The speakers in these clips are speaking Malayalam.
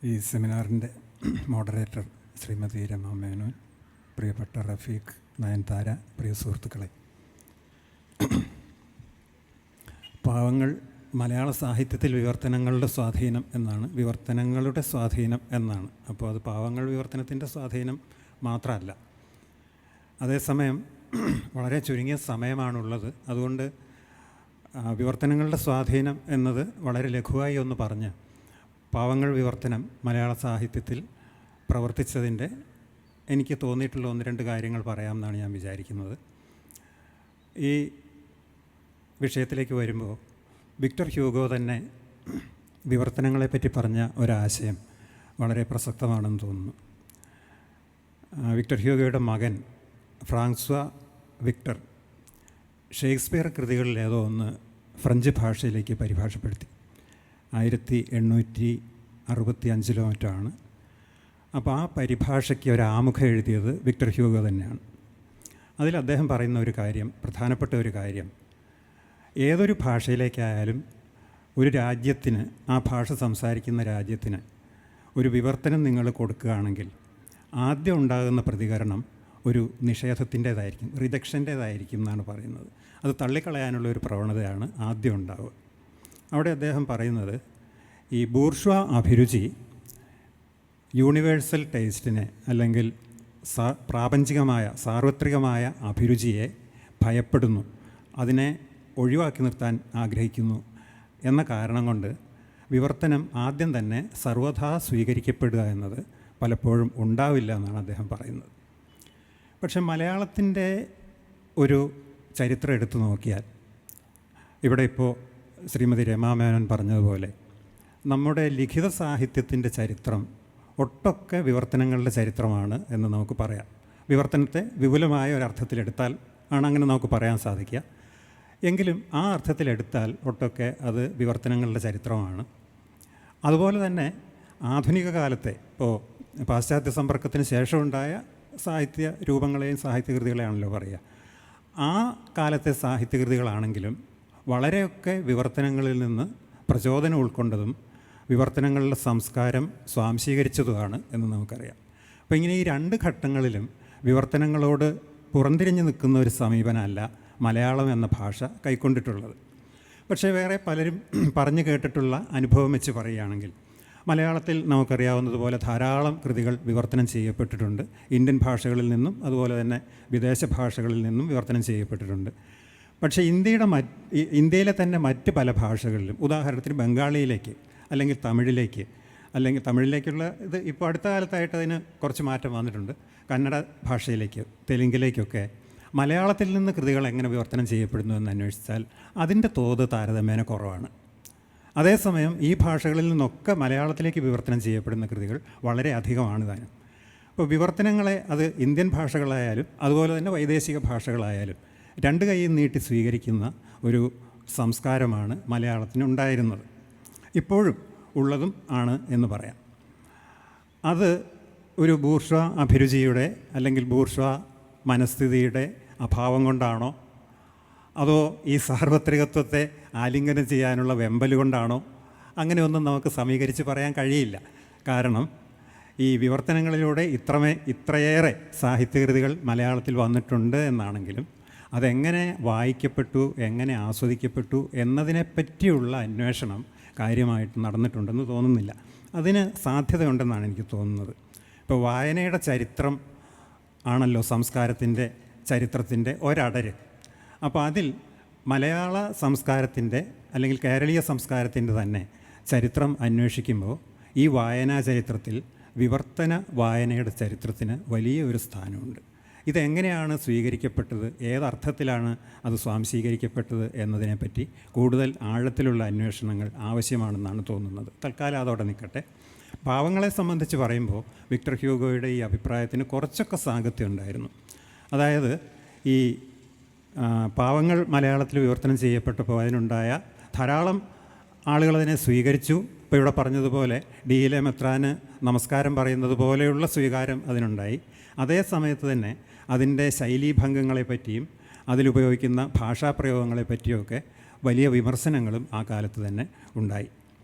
ഈ സെമിനാറിൻ്റെ മോഡറേറ്റർ ശ്രീമതി രമ മേനോൻ, പ്രിയപ്പെട്ട റഫീഖ്, നയൻതാര, പ്രിയ സുഹൃത്തുക്കളെ, പാവങ്ങൾ മലയാള സാഹിത്യത്തിൽ വിവർത്തനങ്ങളുടെ സ്വാധീനം എന്നാണ്, വിവർത്തനങ്ങളുടെ സ്വാധീനം എന്നാണ്. അപ്പോൾ അത് പാവങ്ങൾ വിവർത്തനത്തിൻ്റെ സ്വാധീനം മാത്രമല്ല. അതേസമയം വളരെ ചുരുങ്ങിയ സമയമാണുള്ളത്. അതുകൊണ്ട് വിവർത്തനങ്ങളുടെ സ്വാധീനം എന്നത് വളരെ ലഘുവായി ഒന്ന് പറഞ്ഞ് പാവങ്ങൾ വിവർത്തനം മലയാള സാഹിത്യത്തിൽ പ്രവർത്തിച്ചതിൻ്റെ എനിക്ക് തോന്നിയിട്ടുള്ള ഒന്ന് രണ്ട് കാര്യങ്ങൾ പറയാമെന്നാണ് ഞാൻ വിചാരിക്കുന്നത്. ഈ വിഷയത്തിലേക്ക് വരുമ്പോൾ വിക്ടർ ഹ്യൂഗോ തന്നെ വിവർത്തനങ്ങളെപ്പറ്റി പറഞ്ഞ ഒരാശയം വളരെ പ്രസക്തമാണെന്ന് തോന്നുന്നു. വിക്ടർ ഹ്യൂഗോയുടെ മകൻ ഫ്രാൻസ്വ വിക്ടർ ഷേക്സ്പിയർ കൃതികളിൽ ഏതോ ഒന്ന് ഫ്രഞ്ച് ഭാഷയിലേക്ക് പരിഭാഷപ്പെടുത്തി. 1865 മറ്റാണ്. അപ്പോൾ ആ പരിഭാഷയ്ക്ക് ഒരു ആമുഖം എഴുതിയത് വിക്ടർ ഹ്യൂഗോ തന്നെയാണ്. അതിൽ അദ്ദേഹം പറയുന്ന ഒരു കാര്യം, പ്രധാനപ്പെട്ട ഒരു കാര്യം, ഏതൊരു ഭാഷയിലേക്കായാലും ഒരു രാജ്യത്തിന്, ആ ഭാഷ സംസാരിക്കുന്ന രാജ്യത്തിന് ഒരു വിവർത്തനം നിങ്ങൾ കൊടുക്കുകയാണെങ്കിൽ ആദ്യം ഉണ്ടാകുന്ന പ്രതികരണം ഒരു നിഷേധത്തിൻ്റേതായിരിക്കും, റിജക്ഷൻ്റേതായിരിക്കും എന്നാണ് പറയുന്നത്. അത് തള്ളിക്കളയാനുള്ള ഒരു പ്രവണതയാണ് ആദ്യം ഉണ്ടാവുക. അവിടെ അദ്ദേഹം പറയുന്നത്, ഈ ബൂർഷ്വ അഭിരുചി യൂണിവേഴ്സൽ ടേസ്റ്റിനെ, അല്ലെങ്കിൽ പ്രാപഞ്ചികമായ സാർവത്രികമായ അഭിരുചിയെ ഭയപ്പെടുന്നു, അതിനെ ഒഴിവാക്കി നിർത്താൻ ആഗ്രഹിക്കുന്നു എന്ന കാരണം കൊണ്ട് വിവർത്തനം ആദ്യം തന്നെ സർവഥാ സ്വീകരിക്കപ്പെടുക എന്നത് പലപ്പോഴും ഉണ്ടാവില്ല എന്നാണ് അദ്ദേഹം പറയുന്നത്. പക്ഷെ മലയാളത്തിൻ്റെ ഒരു ചരിത്രം എടുത്തു നോക്കിയാൽ, ഇവിടെ ഇപ്പോൾ ശ്രീമതി രമാ മേനോൻ പറഞ്ഞതുപോലെ നമ്മുടെ ലിഖിത സാഹിത്യത്തിൻ്റെ ചരിത്രം ഒട്ടൊക്കെ വിവർത്തനങ്ങളുടെ ചരിത്രമാണ് എന്ന് നമുക്ക് പറയാം. വിവർത്തനത്തെ വിപുലമായ ഒരർത്ഥത്തിലെടുത്താൽ ആണ് അങ്ങനെ നമുക്ക് പറയാൻ സാധിക്കുക. എങ്കിലും ആ അർത്ഥത്തിലെടുത്താൽ ഒട്ടൊക്കെ അത് വിവർത്തനങ്ങളുടെ ചരിത്രമാണ്. അതുപോലെ തന്നെ ആധുനിക കാലത്തെ, ഇപ്പോൾ പാശ്ചാത്യ സമ്പർക്കത്തിന് ശേഷമുണ്ടായ സാഹിത്യ രൂപങ്ങളെയും സാഹിത്യകൃതികളെയാണല്ലോ പറയുക. ആ കാലത്തെ സാഹിത്യകൃതികളാണെങ്കിലും വളരെയൊക്കെ വിവർത്തനങ്ങളിൽ നിന്ന് പ്രചോദനം ഉൾക്കൊണ്ടതും വിവർത്തനങ്ങളുടെ സംസ്കാരം സ്വാംശീകരിച്ചതുമാണ് എന്ന് നമുക്കറിയാം. അപ്പോൾ ഇങ്ങനെ ഈ രണ്ട് ഘട്ടങ്ങളിലും വിവർത്തനങ്ങളോട് പുറംതിരിഞ്ഞ് നിൽക്കുന്ന ഒരു സമീപനമല്ല മലയാളം എന്ന ഭാഷ കൈക്കൊണ്ടിട്ടുള്ളത്. പക്ഷേ വേറെ പലരും പറഞ്ഞു കേട്ടിട്ടുള്ള അനുഭവം വെച്ച് പറയുകയാണെങ്കിൽ, മലയാളത്തിൽ നമുക്കറിയാവുന്നതുപോലെ ധാരാളം കൃതികൾ വിവർത്തനം ചെയ്യപ്പെട്ടിട്ടുണ്ട്. ഇന്ത്യൻ ഭാഷകളിൽ നിന്നും അതുപോലെ തന്നെ വിദേശ ഭാഷകളിൽ നിന്നും വിവർത്തനം ചെയ്യപ്പെട്ടിട്ടുണ്ട്. പക്ഷേ ഇന്ത്യയിലെ തന്നെ മറ്റ് പല ഭാഷകളിലും, ഉദാഹരണത്തിന് ബംഗാളിയിലേക്ക്, അല്ലെങ്കിൽ തമിഴിലേക്ക്, അല്ലെങ്കിൽ തമിഴിലേക്കുള്ള ഇത് ഇപ്പോൾ അടുത്ത കാലത്തായിട്ട് അതിന് കുറച്ച് മാറ്റം വന്നിട്ടുണ്ട്, കന്നഡ ഭാഷയിലേക്ക്, തെലുങ്കിലേക്കൊക്കെ മലയാളത്തിൽ നിന്ന് കൃതികൾ എങ്ങനെ വിവർത്തനം ചെയ്യപ്പെടുന്നു എന്ന് അന്വേഷിച്ചാൽ അതിൻ്റെ തോത് താരതമ്യേന കുറവാണ്. അതേസമയം ഈ ഭാഷകളിൽ നിന്നൊക്കെ മലയാളത്തിലേക്ക് വിവർത്തനം ചെയ്യപ്പെടുന്ന കൃതികൾ വളരെ അധികമാണ് താനും. അപ്പോൾ വിവർത്തനങ്ങളെ അത് ഇന്ത്യൻ ഭാഷകളായാലും അതുപോലെ തന്നെ വൈദേശിക ഭാഷകളായാലും രണ്ട് കൈയും നീട്ടി സ്വീകരിക്കുന്ന ഒരു സംസ്കാരമാണ് മലയാളത്തിനുണ്ടായിരുന്നത്, ഇപ്പോഴും ഉള്ളതും ആണ് എന്ന് പറയാം. അത് ഒരു ബൂർഷ്വ അഭിരുചിയുടെ അല്ലെങ്കിൽ ബൂർഷ്വ മനസ്ഥിതിയുടെ അഭാവം കൊണ്ടാണോ, അതോ ഈ സാർവത്രികത്വത്തെ ആലിംഗനം ചെയ്യാനുള്ള വെമ്പൽ കൊണ്ടാണോ, അങ്ങനെയൊന്നും നമുക്ക് സമീകരിച്ച് പറയാൻ കഴിയില്ല. കാരണം ഈ വിവർത്തനങ്ങളിലൂടെ ഇത്രയേറെ സാഹിത്യകൃതികൾ മലയാളത്തിൽ വന്നിട്ടുണ്ട് എന്നാണെങ്കിലും അതെങ്ങനെ വായിക്കപ്പെട്ടു, എങ്ങനെ ആസ്വദിക്കപ്പെട്ടു എന്നതിനെപ്പറ്റിയുള്ള അന്വേഷണം കാര്യമായിട്ട് നടന്നിട്ടുണ്ടെന്ന് തോന്നുന്നില്ല. അതിന് സാധ്യതയുണ്ടെന്നാണ് എനിക്ക് തോന്നുന്നത്. ഇപ്പോൾ വായനയുടെ ചരിത്രം ആണല്ലോ സംസ്കാരത്തിൻ്റെ ചരിത്രത്തിൻ്റെ ഒരടര്. അപ്പോൾ അതിൽ മലയാള സംസ്കാരത്തിൻ്റെ അല്ലെങ്കിൽ കേരളീയ സംസ്കാരത്തിൻ്റെ തന്നെ ചരിത്രം അന്വേഷിക്കുമ്പോൾ ഈ വായനാ ചരിത്രത്തിൽ വിവർത്തന വായനയുടെ ചരിത്രത്തിന് വലിയ ഒരു സ്ഥാനമുണ്ട്. ഇതെങ്ങനെയാണ് സ്വീകരിക്കപ്പെട്ടത്, ഏതർത്ഥത്തിലാണ് അത് സ്വാംശീകരിക്കപ്പെട്ടത് എന്നതിനെപ്പറ്റി കൂടുതൽ ആഴത്തിലുള്ള അന്വേഷണങ്ങൾ ആവശ്യമാണെന്നാണ് തോന്നുന്നത്. തൽക്കാലം അതോടെ നിൽക്കട്ടെ. പാവങ്ങളെ സംബന്ധിച്ച് പറയുമ്പോൾ വിക്ടർ ഹ്യൂഗോയുടെ ഈ അഭിപ്രായത്തിന് കുറച്ചൊക്കെ സാങ്കത്യം ഉണ്ടായിരുന്നു. അതായത് ഈ പാവങ്ങൾ മലയാളത്തിൽ വിവർത്തനം ചെയ്യപ്പെട്ടപ്പോൾ അതിനുണ്ടായ ധാരാളം ആളുകൾ അതിനെ സ്വീകരിച്ചു. ഇപ്പോൾ ഇവിടെ പറഞ്ഞതുപോലെ ഡിയിലെ മെത്രാന് നമസ്കാരം പറയുന്നത് പോലെയുള്ള സ്വീകാരം അതിനുണ്ടായി. അതേ സമയത്ത് തന്നെ അതിൻ്റെ ശൈലീഭംഗങ്ങളെപ്പറ്റിയും അതിലുപയോഗിക്കുന്ന ഭാഷാപ്രയോഗങ്ങളെപ്പറ്റിയൊക്കെ വലിയ വിമർശനങ്ങളും ആ കാലത്ത് തന്നെ ഉണ്ടായി.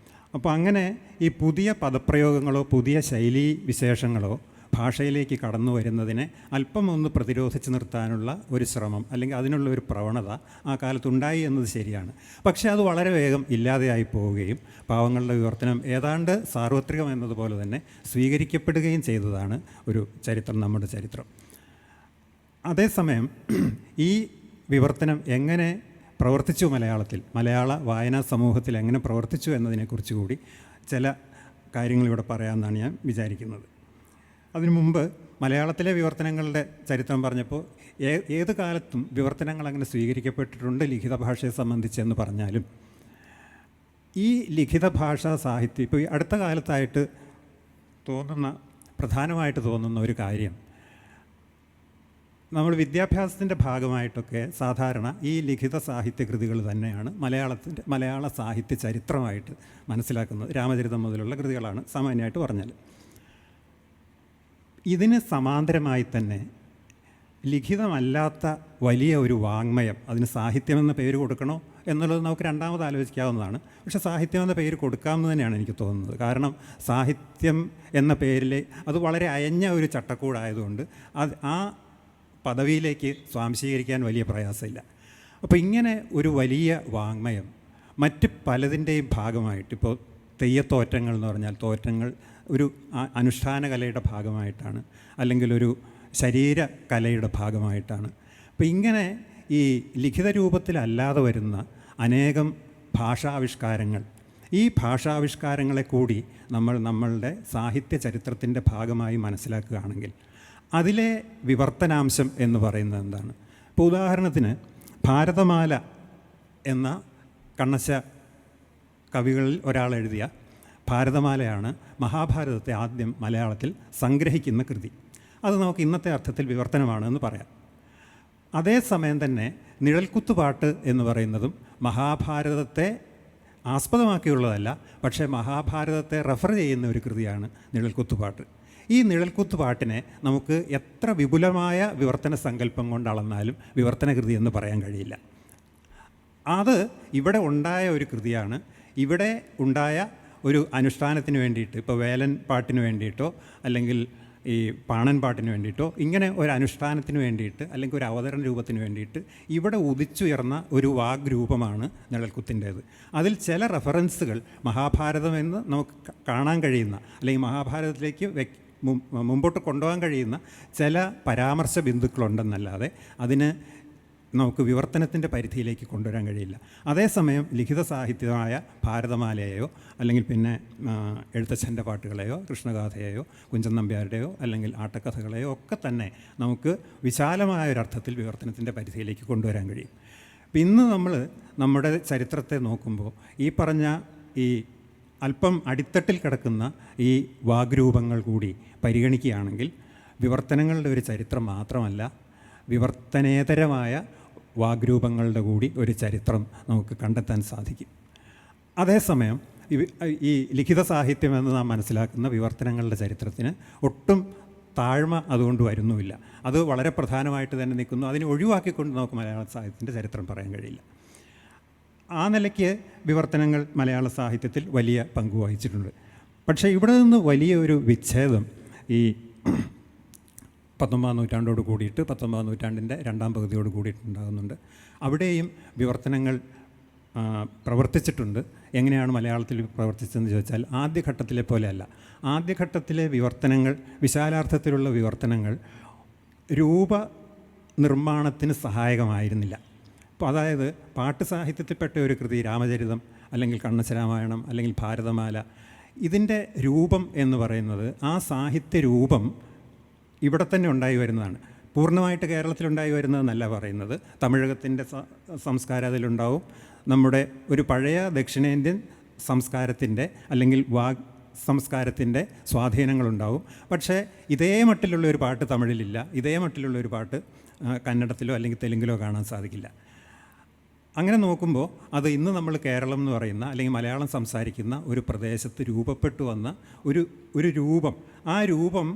അപ്പോൾ അങ്ങനെ ഈ പുതിയ പദപ്രയോഗങ്ങളോ പുതിയ ശൈലീ വിശേഷങ്ങളോ ഭാഷയിലേക്ക് കടന്നു വരുന്നതിനെ അല്പം ഒന്ന് പ്രതിരോധിച്ച് നിർത്താനുള്ള ഒരു ശ്രമം അല്ലെങ്കിൽ അതിനുള്ള ഒരു പ്രവണത ആ കാലത്തുണ്ടായി എന്നത് ശരിയാണ്. പക്ഷേ അത് വളരെ വേഗം ഇല്ലാതെയായി പോവുകയും പാവങ്ങളുടെ വിവർത്തനം ഏതാണ്ട് സാർവത്രികം എന്നതുപോലെ തന്നെ സ്വീകരിക്കപ്പെടുകയും ചെയ്തതാണ് ഒരു ചരിത്രം, നമ്മുടെ ചരിത്രം. അതേസമയം ഈ വിവർത്തനം എങ്ങനെ പ്രവർത്തിച്ചു മലയാളത്തിൽ, മലയാള വായനാ സമൂഹത്തിൽ എങ്ങനെ പ്രവർത്തിച്ചു എന്നതിനെക്കുറിച്ച് കൂടി ചില കാര്യങ്ങളിവിടെ പറയാമെന്നാണ് ഞാൻ വിചാരിക്കുന്നത്. അതിനു മുമ്പ് മലയാളത്തിലെ വിവർത്തനങ്ങളുടെ ചരിത്രം പറഞ്ഞപ്പോൾ ഏത് കാലത്തും വിവർത്തനങ്ങൾ അങ്ങനെ സ്വീകരിക്കപ്പെട്ടിട്ടുണ്ട് ലിഖിത ഭാഷയെ സംബന്ധിച്ചെന്ന് പറഞ്ഞാലും ഈ ലിഖിത ഭാഷാ സാഹിത്യം ഇപ്പോൾ ഈ അടുത്ത കാലത്തായിട്ട് പ്രധാനമായിട്ട് തോന്നുന്ന ഒരു കാര്യം, നമ്മൾ വിദ്യാഭ്യാസത്തിൻ്റെ ഭാഗമായിട്ടൊക്കെ സാധാരണ ഈ ലിഖിത സാഹിത്യകൃതികൾ തന്നെയാണ് മലയാള സാഹിത്യ ചരിത്രമായിട്ട് മനസ്സിലാക്കുന്നത്. രാമചരിതം മുതലുള്ള കൃതികളാണ് സാമാന്യമായിട്ട് പറഞ്ഞാൽ. ഇതിന് സമാന്തരമായി തന്നെ ലിഖിതമല്ലാത്ത വലിയ ഒരു വാങ്മയം, അതിന് സാഹിത്യമെന്ന പേര് കൊടുക്കണോ എന്നുള്ളത് നമുക്ക് രണ്ടാമത് ആലോചിക്കാവുന്നതാണ്. പക്ഷേ സാഹിത്യമെന്ന പേര് കൊടുക്കാമെന്ന് തന്നെയാണ് എനിക്ക് തോന്നുന്നത്. കാരണം സാഹിത്യം എന്ന പേരിൽ അത് വളരെ അയഞ്ഞ ഒരു ചട്ടക്കൂടായതുകൊണ്ട് ആ പദവിയിലേക്ക് സ്വാംശീകരിക്കാൻ വലിയ പ്രയാസമില്ല. അപ്പോൾ ഇങ്ങനെ ഒരു വലിയ വാങ്മയം മറ്റ് പലതിൻ്റെയും ഭാഗമായിട്ട്, ഇപ്പോൾ തെയ്യത്തോറ്റങ്ങൾ എന്ന് പറഞ്ഞാൽ തോറ്റങ്ങൾ ഒരു അനുഷ്ഠാന കലയുടെ ഭാഗമായിട്ടാണ്, അല്ലെങ്കിൽ ഒരു ശരീര കലയുടെ ഭാഗമായിട്ടാണ്. അപ്പോൾ ഇങ്ങനെ ഈ ലിഖിത രൂപത്തിലല്ലാതെ വരുന്ന അനേകം ഭാഷാവിഷ്കാരങ്ങൾ, ഈ ഭാഷാവിഷ്കാരങ്ങളെ കൂടി നമ്മളുടെ സാഹിത്യ ചരിത്രത്തിൻ്റെ ഭാഗമായി മനസ്സിലാക്കുകയാണെങ്കിൽ അതിലെ വിവർത്തനാംശം എന്ന് പറയുന്നത് എന്താണ്? ഇപ്പോൾ ഉദാഹരണത്തിന് ഭാരതമാല എന്ന കണ്ണശ കവികളിൽ ഒരാൾ എഴുതിയ ഭാരതമാലയാണ് മഹാഭാരതത്തെ ആദ്യം മലയാളത്തിൽ സംഗ്രഹിക്കുന്ന കൃതി. അത് നമുക്ക് ഇന്നത്തെ അർത്ഥത്തിൽ വിവർത്തനമാണെന്ന് പറയാം. അതേസമയം തന്നെ നിഴൽക്കുത്തുപാട്ട് എന്ന് പറയുന്നതും മഹാഭാരതത്തെ ആസ്പദമാക്കിയുള്ളതല്ല, പക്ഷേ മഹാഭാരതത്തെ റെഫർ ചെയ്യുന്ന ഒരു കൃതിയാണ് നിഴൽക്കുത്തുപാട്ട്. ഈ നിഴൽക്കുത്തുപാട്ടിനെ നമുക്ക് എത്ര വിപുലമായ വിവർത്തന സങ്കല്പം കൊണ്ട് അളന്നാലും വിവർത്തന കൃതി എന്ന് പറയാൻ കഴിയില്ല. അത് ഇവിടെ ഉണ്ടായ ഒരു കൃതിയാണ്. ഇവിടെ ഉണ്ടായ ഒരു അനുഷ്ഠാനത്തിന് വേണ്ടിയിട്ട്, ഇപ്പോൾ വേലൻ പാട്ടിന് വേണ്ടിയിട്ടോ അല്ലെങ്കിൽ ഈ പാണൻ പാട്ടിന് വേണ്ടിയിട്ടോ ഇങ്ങനെ ഒരു അനുഷ്ഠാനത്തിന് വേണ്ടിയിട്ട് അല്ലെങ്കിൽ ഒരു അവതരണ രൂപത്തിന് വേണ്ടിയിട്ട് ഇവിടെ ഉദിച്ചുയർന്ന ഒരു വാഗ്രൂപമാണ് നിഴൽക്കുത്തിൻ്റേത്. അതിൽ ചില റെഫറൻസുകൾ മഹാഭാരതമെന്ന് നമുക്ക് കാണാൻ കഴിയുന്ന അല്ലെങ്കിൽ മഹാഭാരതത്തിലേക്ക് മുമ്പോട്ട് കൊണ്ടുപോകാൻ കഴിയുന്ന ചില പരാമർശ ബിന്ദുക്കളുണ്ടെന്നല്ലാതെ അതിന് നമുക്ക് വിവർത്തനത്തിൻ്റെ പരിധിയിലേക്ക് കൊണ്ടുവരാൻ കഴിയില്ല. അതേസമയം ലിഖിത സാഹിത്യമായ ഭാരതമാലയെയോ അല്ലെങ്കിൽ പിന്നെ എഴുത്തച്ഛൻ്റെ പാട്ടുകളെയോ കൃഷ്ണഗാഥയെയോ കുഞ്ചൻ നമ്പ്യാരുടെയോ അല്ലെങ്കിൽ ആട്ടക്കഥകളെയോ ഒക്കെ തന്നെ നമുക്ക് വിശാലമായൊരർത്ഥത്തിൽ വിവർത്തനത്തിൻ്റെ പരിധിയിലേക്ക് കൊണ്ടുവരാൻ കഴിയും. ഇന്ന് നമ്മൾ നമ്മുടെ ചരിത്രത്തെ നോക്കുമ്പോൾ ഈ പറഞ്ഞ ഈ അല്പം അടിത്തട്ടിൽ കിടക്കുന്ന ഈ വാഗ്രൂപങ്ങൾ കൂടി പരിഗണിക്കുകയാണെങ്കിൽ വിവർത്തനങ്ങളുടെ ഒരു ചരിത്രം മാത്രമല്ല, വിവർത്തനേതരമായ വാഗ്രൂപങ്ങളുടെ കൂടി ഒരു ചരിത്രം നമുക്ക് കണ്ടെത്താൻ സാധിക്കും. അതേസമയം ഈ ലിഖിത സാഹിത്യമെന്ന് നാം മനസ്സിലാക്കുന്ന വിവർത്തനങ്ങളുടെ ചരിത്രത്തിന് ഒട്ടും താഴ്മ അതുകൊണ്ട് വരുന്നുമില്ല. അത് വളരെ പ്രധാനമായിട്ട് തന്നെ നിൽക്കുന്നു. അതിനെ ഒഴിവാക്കിക്കൊണ്ട് നമുക്ക് മലയാള സാഹിത്യത്തിൻ്റെ ചരിത്രം പറയാൻ കഴിയില്ല. ആ നിലയ്ക്ക് വിവർത്തനങ്ങൾ മലയാള സാഹിത്യത്തിൽ വലിയ പങ്ക് വഹിച്ചിട്ടുണ്ട്. പക്ഷേ ഇവിടെ നിന്ന് വലിയ ഒരു വിച്ഛേദം ഈ 19-ാം നൂറ്റാണ്ടോട് കൂടിയിട്ട് 19-ാം നൂറ്റാണ്ടിൻ്റെ രണ്ടാം പകുതിയോട് കൂടിയിട്ടുണ്ടാകുന്നുണ്ട്. അവിടെയും വിവർത്തനങ്ങൾ പ്രവർത്തിച്ചിട്ടുണ്ട്. എങ്ങനെയാണ് മലയാളത്തിൽ പ്രവർത്തിച്ചതെന്ന് ചോദിച്ചാൽ ആദ്യഘട്ടത്തിലെ പോലെയല്ല. ആദ്യഘട്ടത്തിലെ വിവർത്തനങ്ങൾ, വിശാലാർത്ഥത്തിലുള്ള വിവർത്തനങ്ങൾ രൂപ നിർമ്മാണത്തിന് സഹായകമായിരുന്നില്ല. അപ്പോൾ അതായത് പാട്ട് സാഹിത്യത്തിൽപ്പെട്ട ഒരു കൃതി രാമചരിതം അല്ലെങ്കിൽ കണ്ണശരാമായണം അല്ലെങ്കിൽ ഭാരതമാല, ഇതിൻ്റെ രൂപം എന്ന് പറയുന്നത് ആ സാഹിത്യ രൂപം ഇവിടെ തന്നെ ഉണ്ടായി വരുന്നതാണ്. പൂർണ്ണമായിട്ട് കേരളത്തിലുണ്ടായി വരുന്നതെന്നല്ല പറയുന്നത്. തമിഴകത്തിൻ്റെ സംസ്കാരം അതിലുണ്ടാവും, നമ്മുടെ ഒരു പഴയ ദക്ഷിണേന്ത്യൻ സംസ്കാരത്തിൻ്റെ അല്ലെങ്കിൽ സംസ്കാരത്തിൻ്റെ സ്വാധീനങ്ങളുണ്ടാവും. പക്ഷേ ഇതേ മട്ടിലുള്ള ഒരു പാട്ട് തമിഴിലില്ല, ഇതേ മട്ടിലുള്ള ഒരു പാട്ട് കന്നഡത്തിലോ അല്ലെങ്കിൽ തെലുങ്കിലോ കാണാൻ സാധിക്കില്ല. അങ്ങനെ നോക്കുമ്പോൾ അത് ഇന്ന് നമ്മൾ കേരളം എന്ന് പറയുന്ന അല്ലെങ്കിൽ മലയാളം സംസാരിക്കുന്ന ഒരു പ്രദേശത്ത് രൂപപ്പെട്ടു വന്ന ഒരു രൂപം, ആ രൂപം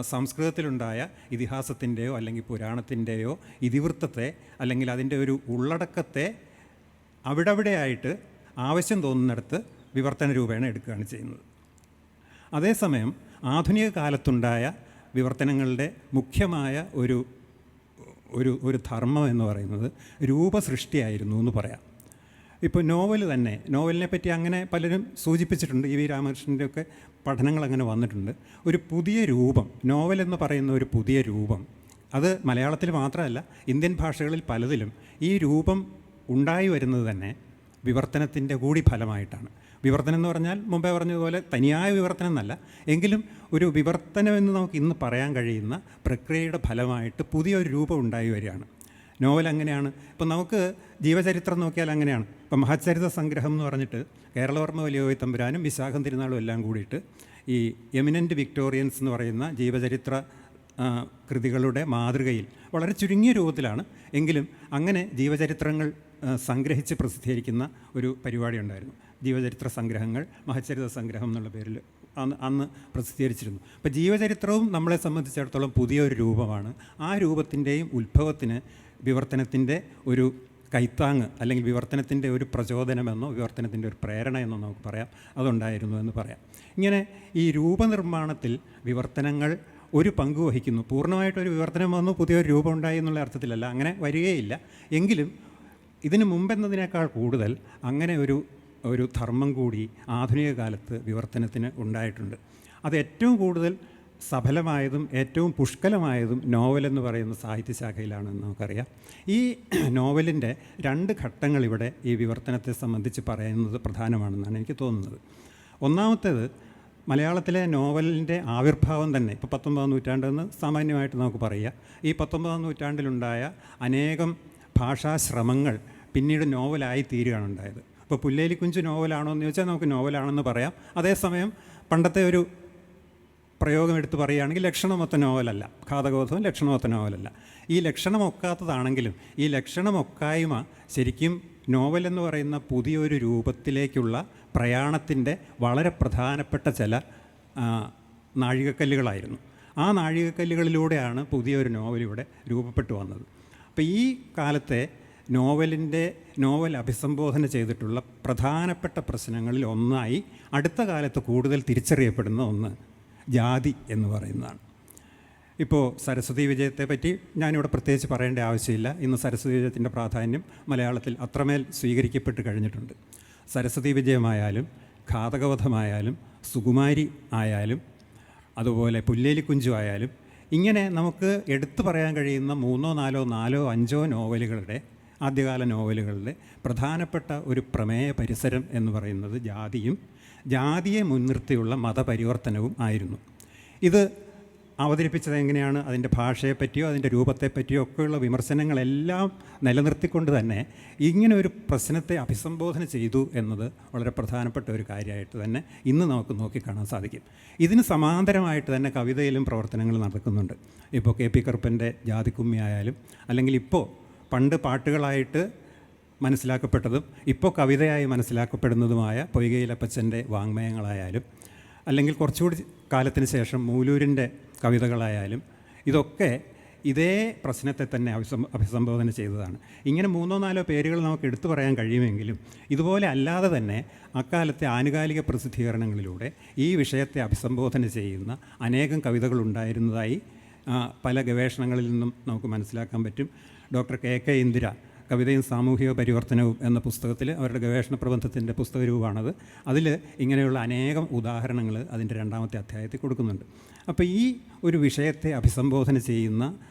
സംസ്കൃതത്തിലുണ്ടായ ഇതിഹാസത്തിൻ്റെയോ അല്ലെങ്കിൽ പുരാണത്തിൻ്റെയോ ഇതിവൃത്തത്തെ അല്ലെങ്കിൽ അതിൻ്റെ ഒരു ഉള്ളടക്കത്തെ അവിടെയായിട്ട് ആവശ്യം തോന്നുന്നിടത്ത് വിവർത്തന രൂപേണ എടുക്കുകയാണ് ചെയ്യുന്നത്. അതേസമയം ആധുനിക കാലത്തുണ്ടായ വിവർത്തനങ്ങളുടെ മുഖ്യമായ ഒരു ധർമ്മം എന്ന് പറയുന്നത് രൂപസൃഷ്ടിയായിരുന്നു എന്ന് പറയാം. ഇപ്പോൾ നോവലിനെ പറ്റി അങ്ങനെ പലരും സൂചിപ്പിച്ചിട്ടുണ്ട്. ഇ വി രാമകൃഷ്ണൻ്റെ ഒക്കെ പഠനങ്ങൾ അങ്ങനെ വന്നിട്ടുണ്ട്. ഒരു പുതിയ രൂപം, നോവൽ എന്ന് പറയുന്ന ഒരു പുതിയ രൂപം, അത് മലയാളത്തിൽ മാത്രമല്ല ഇന്ത്യൻ ഭാഷകളിൽ പലതിലും ഈ രൂപം ഉണ്ടായി വരുന്നത് തന്നെ വിവർത്തനത്തിൻ്റെ കൂടി ഫലമായിട്ടാണ്. വിവർത്തനം എന്ന് പറഞ്ഞാൽ മുമ്പേ പറഞ്ഞതുപോലെ തനിയായ വിവർത്തനം എന്നല്ല, എങ്കിലും ഒരു വിവർത്തനമെന്ന് നമുക്ക് ഇന്ന് പറയാൻ കഴിയുന്ന പ്രക്രിയയുടെ ഫലമായിട്ട് പുതിയൊരു രൂപം ഉണ്ടായി വരികയാണ്. നോവൽ അങ്ങനെയാണ്. ഇപ്പം നമുക്ക് ജീവചരിത്രം നോക്കിയാൽ അങ്ങനെയാണ്. ഇപ്പം മഹച്ചരിത സംഗ്രഹം എന്ന് പറഞ്ഞിട്ട് കേരളവർമ്മ വലിയ തമ്പുരാനും വിശാഖം തിരുനാളും എല്ലാം കൂടിയിട്ട് ഈ എമിനൻ്റ് വിക്ടോറിയൻസ് എന്ന് പറയുന്ന ജീവചരിത്ര കൃതികളുടെ മാതൃകയിൽ വളരെ ചുരുങ്ങിയ രൂപത്തിലാണ് എങ്കിലും അങ്ങനെ ജീവചരിത്രങ്ങൾ സംഗ്രഹിച്ച് പ്രസിദ്ധീകരിക്കുന്ന ഒരു പരിപാടി ഉണ്ടായിരുന്നു. ജീവചരിത്ര സംഗ്രഹങ്ങൾ, മഹച്ചരിത സംഗ്രഹം എന്നുള്ള പേരിൽ അന്ന് പ്രസിദ്ധീകരിച്ചിരുന്നു. അപ്പോൾ ജീവചരിത്രവും നമ്മളെ സംബന്ധിച്ചിടത്തോളം പുതിയൊരു രൂപമാണ്. ആ രൂപത്തിൻ്റെയും ഉത്ഭവത്തിന് വിവർത്തനത്തിൻ്റെ ഒരു കൈത്താങ്ങ് അല്ലെങ്കിൽ വിവർത്തനത്തിൻ്റെ ഒരു പ്രചോദനമെന്നോ വിവർത്തനത്തിൻ്റെ ഒരു പ്രേരണ എന്നോ നമുക്ക് പറയാം, അതുണ്ടായിരുന്നു എന്ന് പറയാം. ഇങ്ങനെ ഈ രൂപനിർമ്മാണത്തിൽ വിവർത്തനങ്ങൾ ഒരു പങ്ക് വഹിക്കുന്നു. പൂർണ്ണമായിട്ടൊരു വിവർത്തനം വന്നു പുതിയൊരു രൂപം ഉണ്ടായി എന്നുള്ള അർത്ഥത്തിലല്ല, അങ്ങനെ വരികയില്ല. എങ്കിലും ഇതിന് മുമ്പെന്നതിനേക്കാൾ കൂടുതൽ അങ്ങനെ ഒരു ധർമ്മം കൂടി ആധുനിക കാലത്ത് വിവർത്തനത്തിന് ഉണ്ടായിട്ടുണ്ട്. അത് ഏറ്റവും കൂടുതൽ സഫലമായതും ഏറ്റവും പുഷ്കലമായതും നോവലെന്ന് പറയുന്ന സാഹിത്യശാഖയിലാണെന്ന് നമുക്കറിയാം. ഈ നോവലിൻ്റെ 2 ഘട്ടങ്ങൾ ഇവിടെ ഈ വിവർത്തനത്തെ സംബന്ധിച്ച് പറയുന്നത് പ്രധാനമാണെന്നാണ് എനിക്ക് തോന്നുന്നത്. ഒന്നാമത്തേത്, മലയാളത്തിലെ നോവലിൻ്റെ ആവിർഭാവം തന്നെ ഇപ്പോൾ 19-ാം നൂറ്റാണ്ടെന്ന് സാമാന്യമായിട്ട് നമുക്ക് പറയാം. ഈ 19-ാം നൂറ്റാണ്ടിലുണ്ടായ അനേകം ഭാഷാശ്രമങ്ങൾ പിന്നീട് നോവലായി തീരുകയാണ് ഉണ്ടായത്. ഇപ്പോൾ പുല്ലേലിക്കുഞ്ച് നോവലാണോ എന്ന് ചോദിച്ചാൽ നമുക്ക് നോവലാണെന്ന് പറയാം. അതേസമയം പണ്ടത്തെ ഒരു പ്രയോഗം എടുത്ത് പറയുകയാണെങ്കിൽ ലക്ഷണമൊത്ത നോവലല്ല, ഘാതകോധവും ലക്ഷണമൊത്ത നോവലല്ല. ഈ ലക്ഷണമൊക്കാത്തതാണെങ്കിലും ഈ ലക്ഷണമൊക്കായ്മ ശരിക്കും നോവലെന്ന് പറയുന്ന പുതിയൊരു രൂപത്തിലേക്കുള്ള പ്രയാണത്തിൻ്റെ വളരെ പ്രധാനപ്പെട്ട ചില നാഴികക്കല്ലുകളായിരുന്നു. ആ നാഴികക്കല്ലുകളിലൂടെയാണ് പുതിയൊരു നോവലിവിടെ രൂപപ്പെട്ടു വന്നത്. അപ്പോൾ ഈ കാലത്തെ നോവൽ അഭിസംബോധന ചെയ്തിട്ടുള്ള പ്രധാനപ്പെട്ട പ്രശ്നങ്ങളിൽ ഒന്നായി അടുത്ത കാലത്ത് കൂടുതൽ തിരിച്ചറിയപ്പെടുന്ന ഒന്ന് ജാതി എന്ന് പറയുന്നതാണ്. ഇപ്പോൾ സരസ്വതി വിജയത്തെ പറ്റി ഞാനിവിടെ പ്രത്യേകിച്ച് പറയേണ്ട ആവശ്യമില്ല. ഇന്ന് സരസ്വതി വിജയത്തിൻ്റെ പ്രാധാന്യം മലയാളത്തിൽ അത്രമേൽ സ്വീകരിക്കപ്പെട്ട് കഴിഞ്ഞിട്ടുണ്ട്. സരസ്വതി വിജയമായാലും ഘാതകവധമായാലും സുകുമാരി ആയാലും അതുപോലെ പുല്ലേലിക്കുഞ്ചു ആയാലും ഇങ്ങനെ നമുക്ക് എടുത്തു പറയാൻ കഴിയുന്ന 3, 4, 5 നോവലുകളുടെ ആദ്യകാല നോവലുകളുടെ പ്രധാനപ്പെട്ട ഒരു പ്രമേയ പരിസരം എന്ന് പറയുന്നത് ജാതിയെ മുൻനിർത്തിയുള്ള മതപരിവർത്തനവും ആയിരുന്നു. ഇത് അവതരിപ്പിച്ചത് എങ്ങനെയാണ്? അതിൻ്റെ ഭാഷയെപ്പറ്റിയോ അതിൻ്റെ രൂപത്തെപ്പറ്റിയോ ഒക്കെയുള്ള വിമർശനങ്ങളെല്ലാം നിലനിർത്തിക്കൊണ്ട് തന്നെ ഇങ്ങനെ ഒരു പ്രശ്നത്തെ അഭിസംബോധന ചെയ്തു എന്നത് വളരെ പ്രധാനപ്പെട്ട ഒരു കാര്യമായിട്ട് തന്നെ ഇന്ന് നമുക്ക് നോക്കിക്കാണാൻ സാധിക്കും. ഇതിന് സമാന്തരമായിട്ട് തന്നെ കവിതയിലും പ്രവർത്തനങ്ങൾ നടക്കുന്നുണ്ട്. ഇപ്പോൾ KP കറുപ്പൻ്റെ ജാതിക്കുമ്മി ആയാലും, അല്ലെങ്കിൽ ഇപ്പോൾ പണ്ട് പാട്ടുകളായിട്ട് മനസ്സിലാക്കപ്പെട്ടതും ഇപ്പോൾ കവിതയായി മനസ്സിലാക്കപ്പെടുന്നതുമായ പൊയ്കയിലപ്പച്ചൻ്റെ വാങ്മയങ്ങളായാലും, അല്ലെങ്കിൽ കുറച്ചുകൂടി കാലത്തിന് ശേഷം മൂലൂരിൻ്റെ കവിതകളായാലും, ഇതൊക്കെ ഇതേ പ്രശ്നത്തെ തന്നെ അഭിസംബോധന ചെയ്തതാണ്. ഇങ്ങനെ 3-4 പേരുകൾ നമുക്ക് എടുത്തു പറയാൻ കഴിയുമെങ്കിലും ഇതുപോലെ അല്ലാതെ തന്നെ അക്കാലത്തെ ആനുകാലിക പ്രസിദ്ധീകരണങ്ങളിലൂടെ ഈ വിഷയത്തെ അഭിസംബോധന ചെയ്യുന്ന അനേകം കവിതകളുണ്ടായിരുന്നതായി പല ഗവേഷണങ്ങളിൽ നിന്നും നമുക്ക് മനസ്സിലാക്കാൻ പറ്റും. ഡോക്ടർ KK ഇന്ദിര കവിതയും സാമൂഹിക പരിവർത്തനവും എന്ന പുസ്തകത്തിൽ, അവരുടെ ഗവേഷണ പ്രബന്ധത്തിൻ്റെ പുസ്തക രൂപമാണത്, അതിൽ ഇങ്ങനെയുള്ള അനേകം ഉദാഹരണങ്ങൾ അതിൻ്റെ 2ാമത്തെ അധ്യായത്തിൽ കൊടുക്കുന്നുണ്ട്. അപ്പോൾ ഈ ഒരു വിഷയത്തെ അഭിസംബോധന ചെയ്യുന്ന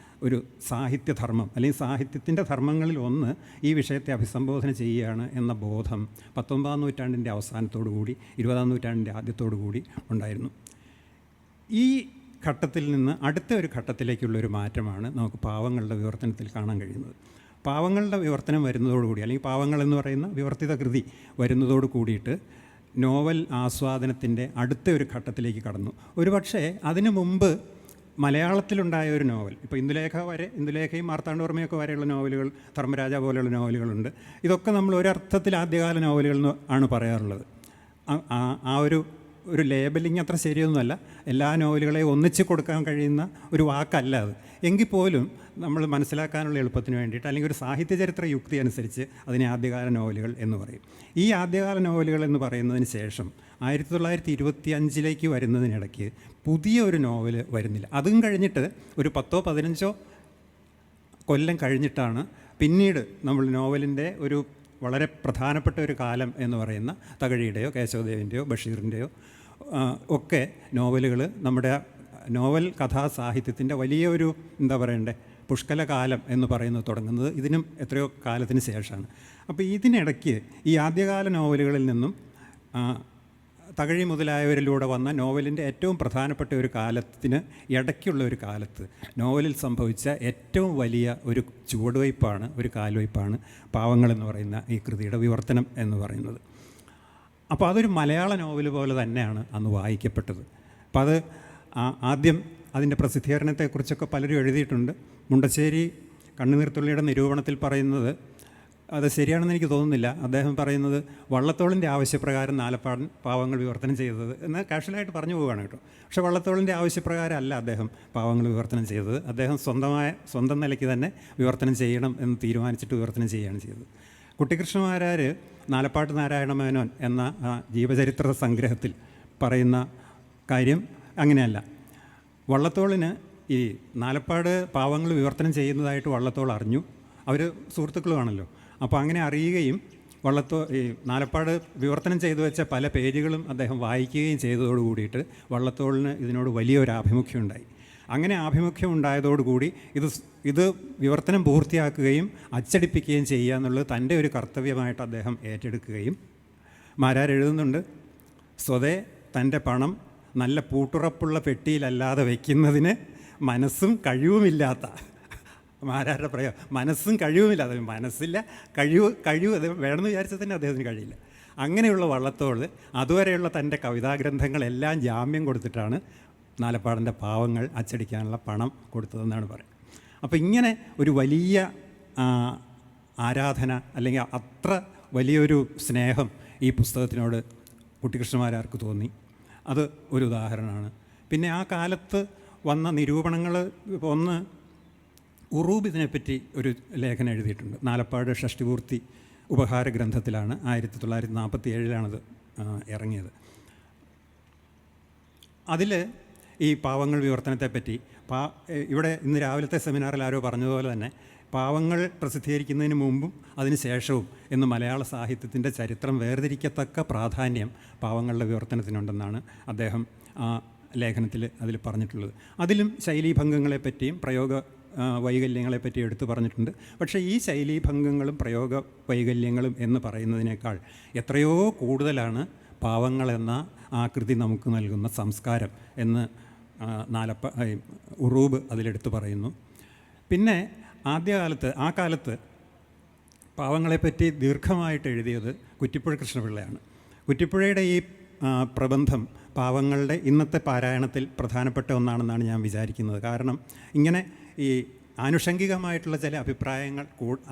ഒരു സാഹിത്യധർമ്മം അല്ലെങ്കിൽ സാഹിത്യത്തിൻ്റെ ധർമ്മങ്ങളിൽ ഒന്ന് ഈ വിഷയത്തെ അഭിസംബോധന ചെയ്യുകയാണ് എന്ന ബോധം 19-ാം നൂറ്റാണ്ടിൻ്റെ അവസാനത്തോടു കൂടി 20-ാം നൂറ്റാണ്ടിൻ്റെ ആദ്യത്തോടു കൂടി ഉണ്ടായിരുന്നു. ഈ ഘട്ടത്തിൽ നിന്ന് അടുത്ത ഒരു ഘട്ടത്തിലേക്കുള്ളൊരു മാറ്റമാണ് നമുക്ക് പാവങ്ങളുടെ വിവർത്തനത്തിൽ കാണാൻ കഴിയുന്നത്. പാവങ്ങളുടെ വിവർത്തനം വരുന്നതോടുകൂടി, അല്ലെങ്കിൽ പാവങ്ങൾ എന്ന് പറയുന്ന വിവർത്തിത കൃതി വരുന്നതോട് കൂടിയിട്ട് നോവൽ ആസ്വാദനത്തിൻ്റെ അടുത്ത ഒരു ഘട്ടത്തിലേക്ക് കടന്നു. ഒരു പക്ഷേ അതിനു മുമ്പ് മലയാളത്തിലുണ്ടായ ഒരു നോവൽ, ഇപ്പോൾ ഇന്ദുലേഖയും മാർത്താണ്ഡവർമ്മയൊക്കെ വരെയുള്ള നോവലുകൾ, ധർമ്മരാജ പോലെയുള്ള നോവലുകളുണ്ട്. ഇതൊക്കെ നമ്മൾ ഒരർത്ഥത്തിൽ ആദ്യകാല നോവലുകൾ ആണ് പറയാറുള്ളത്. ആ ഒരു ഒരു ലേബലിംഗ് അത്ര ശരിയൊന്നുമല്ല. എല്ലാ നോവലുകളെയും ഒന്നിച്ച് കൊടുക്കാൻ കഴിയുന്ന ഒരു വാക്കല്ല അത്. എങ്കിൽ പോലും നമ്മൾ മനസ്സിലാക്കാനുള്ള എളുപ്പത്തിന് വേണ്ടിയിട്ട്, അല്ലെങ്കിൽ ഒരു സാഹിത്യചരിത്ര യുക്തി അനുസരിച്ച് അതിനെ ആദ്യകാല നോവലുകൾ എന്ന് പറയും. ഈ ആദ്യകാല നോവലുകൾ എന്ന് പറയുന്നതിന് ശേഷം 1925 വരുന്നതിനിടയ്ക്ക് പുതിയ ഒരു നോവൽ വരുന്നില്ല. അതും കഴിഞ്ഞിട്ട് ഒരു 10-15 കൊല്ലം കഴിഞ്ഞിട്ടാണ് പിന്നീട് നമ്മൾ നോവലിൻ്റെ ഒരു വളരെ പ്രധാനപ്പെട്ട ഒരു കാലം എന്ന് പറയുന്ന തകഴിയുടെയോ കേശവദേവിൻ്റെയോ ബഷീറിൻ്റെയോ ഒക്കെ നോവലുകൾ നമ്മുടെ നോവൽ കഥാസാഹിത്യത്തിൻ്റെ വലിയൊരു എന്താ പറയണ്ടേ പുഷ്കലകാലം എന്ന് പറയുന്നത് തുടങ്ങുന്നത് ഇതിനും എത്രയോ കാലത്തിന് ശേഷമാണ്. അപ്പോൾ ഇതിനിടയ്ക്ക് ഈ ആദ്യകാല നോവലുകളിൽ നിന്നും തകഴി മുതലായവരിലൂടെ വന്ന നോവലിൻ്റെ ഏറ്റവും പ്രധാനപ്പെട്ട ഒരു കാലത്തിന് ഇടയ്ക്കുള്ള ഒരു കാലത്ത് നോവലിൽ സംഭവിച്ച ഏറ്റവും വലിയ ഒരു ചുവടുവയ്പ്പാണ്, ഒരു കാൽവയ്പ്പാണ് പാവങ്ങൾ എന്ന് പറയുന്ന ഈ കൃതിയുടെ വിവർത്തനം എന്ന് പറയുന്നത്. അപ്പോൾ അതൊരു മലയാള നോവൽ പോലെ തന്നെയാണ് അന്ന് വായിക്കപ്പെട്ടത്. അപ്പോൾ അത് ആദ്യം അതിൻ്റെ പ്രസിദ്ധീകരണത്തെക്കുറിച്ചൊക്കെ പലരും എഴുതിയിട്ടുണ്ട്. മുണ്ടശ്ശേരി കണ്ണുനീർത്തുള്ളിയുടെ നിരൂപണത്തിൽ പറയുന്നത് അത് ശരിയാണെന്ന് എനിക്ക് തോന്നുന്നില്ല. അദ്ദേഹം പറയുന്നത് വള്ളത്തോളിൻ്റെ ആവശ്യപ്രകാരം നാലപ്പാടൻ പാവങ്ങൾ വിവർത്തനം ചെയ്തത് എന്ന് കാഷ്വലായിട്ട് പറഞ്ഞു പോവുകയാണ് കേട്ടോ. പക്ഷേ വള്ളത്തോളിൻ്റെ ആവശ്യപ്രകാരം അല്ല അദ്ദേഹം പാവങ്ങൾ വിവർത്തനം ചെയ്തത്. അദ്ദേഹം സ്വന്തം നിലയ്ക്ക് തന്നെ വിവർത്തനം ചെയ്യണം എന്ന് തീരുമാനിച്ചിട്ട് വിവർത്തനം ചെയ്യുകയാണ് ചെയ്തത്. കുട്ടിക്കൃഷ്ണമാരാർ നാലപ്പാട്ട് നാരായണ മേനോൻ എന്ന ജീവചരിത്ര സംഗ്രഹത്തിൽ പറയുന്ന കാര്യം അങ്ങനെയല്ല. വള്ളത്തോളിന് ഈ നാലപ്പാട് പാവങ്ങൾ വിവർത്തനം ചെയ്യുന്നതായിട്ട് വള്ളത്തോൾ അറിഞ്ഞു. അവർ സുഹൃത്തുക്കളുമാണല്ലോ. അപ്പോൾ അങ്ങനെ അറിയുകയും ഈ നാലപ്പാട് വിവർത്തനം ചെയ്തു വെച്ച പല പേജുകളും അദ്ദേഹം വായിക്കുകയും ചെയ്തതോടു കൂടിയിട്ട് വള്ളത്തോളിന് ഇതിനോട് വലിയൊരു ആഭിമുഖ്യം ഉണ്ടായി. അങ്ങനെ ആഭിമുഖ്യം ഉണ്ടായതോടുകൂടി ഇത് വിവർത്തനം പൂർത്തിയാക്കുകയും അച്ചടിപ്പിക്കുകയും ചെയ്യുക എന്നുള്ളത് തൻ്റെ ഒരു കർത്തവ്യമായിട്ട് അദ്ദേഹം ഏറ്റെടുക്കുകയും മാരാർ എഴുതുന്നുണ്ട്, സ്വതേ തൻ്റെ പണം നല്ല പൂട്ടുറപ്പുള്ള പെട്ടിയിലല്ലാതെ വയ്ക്കുന്നതിന് മനസ്സും കഴിവുമില്ലാത്ത മാരാരുടെ പ്രയോഗം, മനസ്സും കഴിവുമില്ലാതെ, മനസ്സില്ല കഴിവ് അത് വേണമെന്ന് വിചാരിച്ചാൽ തന്നെ അദ്ദേഹത്തിന് കഴിയില്ല. അങ്ങനെയുള്ള വള്ളത്തോൾ അതുവരെയുള്ള തൻ്റെ കവിതാഗ്രന്ഥങ്ങളെല്ലാം ജാമ്യം കൊടുത്തിട്ടാണ് നാലപ്പാടിൻ്റെ പാവങ്ങൾ അച്ചടിക്കാനുള്ള പണം കൊടുത്തതെന്നാണ് പറയുന്നത്. അപ്പോൾ ഇങ്ങനെ ഒരു വലിയ ആരാധന അല്ലെങ്കിൽ അത്ര വലിയൊരു സ്നേഹം ഈ പുസ്തകത്തിനോട് കുട്ടിക്കൃഷ്ണമാരാർക്ക് തോന്നി. അത് ഒരു ഉദാഹരണമാണ്. പിന്നെ ആ കാലത്ത് വന്ന നിരൂപണങ്ങൾ, ഒന്ന് ഉറൂബ് ഇതിനെപ്പറ്റി ഒരു ലേഖനം എഴുതിയിട്ടുണ്ട്. നാലപ്പാട് ഷഷ്ടിപൂർത്തി ഉപഹാര ഗ്രന്ഥത്തിലാണ്, 1947 ഇറങ്ങിയത്. അതിൽ ഈ പാവങ്ങൾ വിവർത്തനത്തെപ്പറ്റി ഇവിടെ ഇന്ന് രാവിലത്തെ സെമിനാറിൽ ആരോ പറഞ്ഞതുപോലെ തന്നെ പാവങ്ങൾ പ്രസിദ്ധീകരിക്കുന്നതിന് മുമ്പും അതിന് ശേഷവും എന്ന് മലയാള സാഹിത്യത്തിൻ്റെ ചരിത്രം വേർതിരിക്കത്തക്ക പ്രാധാന്യം പാവങ്ങളുടെ വിവർത്തനത്തിനുണ്ടെന്നാണ് അദ്ദേഹം ആ ലേഖനത്തിൽ അതിൽ പറഞ്ഞിട്ടുള്ളത്. അതിലും ശൈലീഭംഗങ്ങളെപ്പറ്റിയും പ്രയോഗ വൈകല്യങ്ങളെപ്പറ്റി എടുത്തു പറഞ്ഞിട്ടുണ്ട്. പക്ഷേ ഈ ശൈലീഭംഗങ്ങളും പ്രയോഗ വൈകല്യങ്ങളും എന്ന് പറയുന്നതിനേക്കാൾ എത്രയോ കൂടുതലാണ് പാവങ്ങളെന്ന ആ കൃതി നമുക്ക് നൽകുന്ന സംസ്കാരം എന്ന് ഉറൂബ് അതിലെടുത്ത് പറയുന്നു. പിന്നെ ആ കാലത്ത് പാവങ്ങളെപ്പറ്റി ദീർഘമായിട്ട് എഴുതിയത് കുറ്റിപ്പുഴ കൃഷ്ണപിള്ളയാണ്. കുറ്റിപ്പുഴയുടെ ഈ പ്രബന്ധം പാവങ്ങളുടെ ഇന്നത്തെ പാരായണത്തിൽ പ്രധാനപ്പെട്ട ഒന്നാണെന്നാണ് ഞാൻ വിചാരിക്കുന്നത്. കാരണം ഇങ്ങനെ ഈ ആനുഷംഗികമായിട്ടുള്ള ചില അഭിപ്രായങ്ങൾ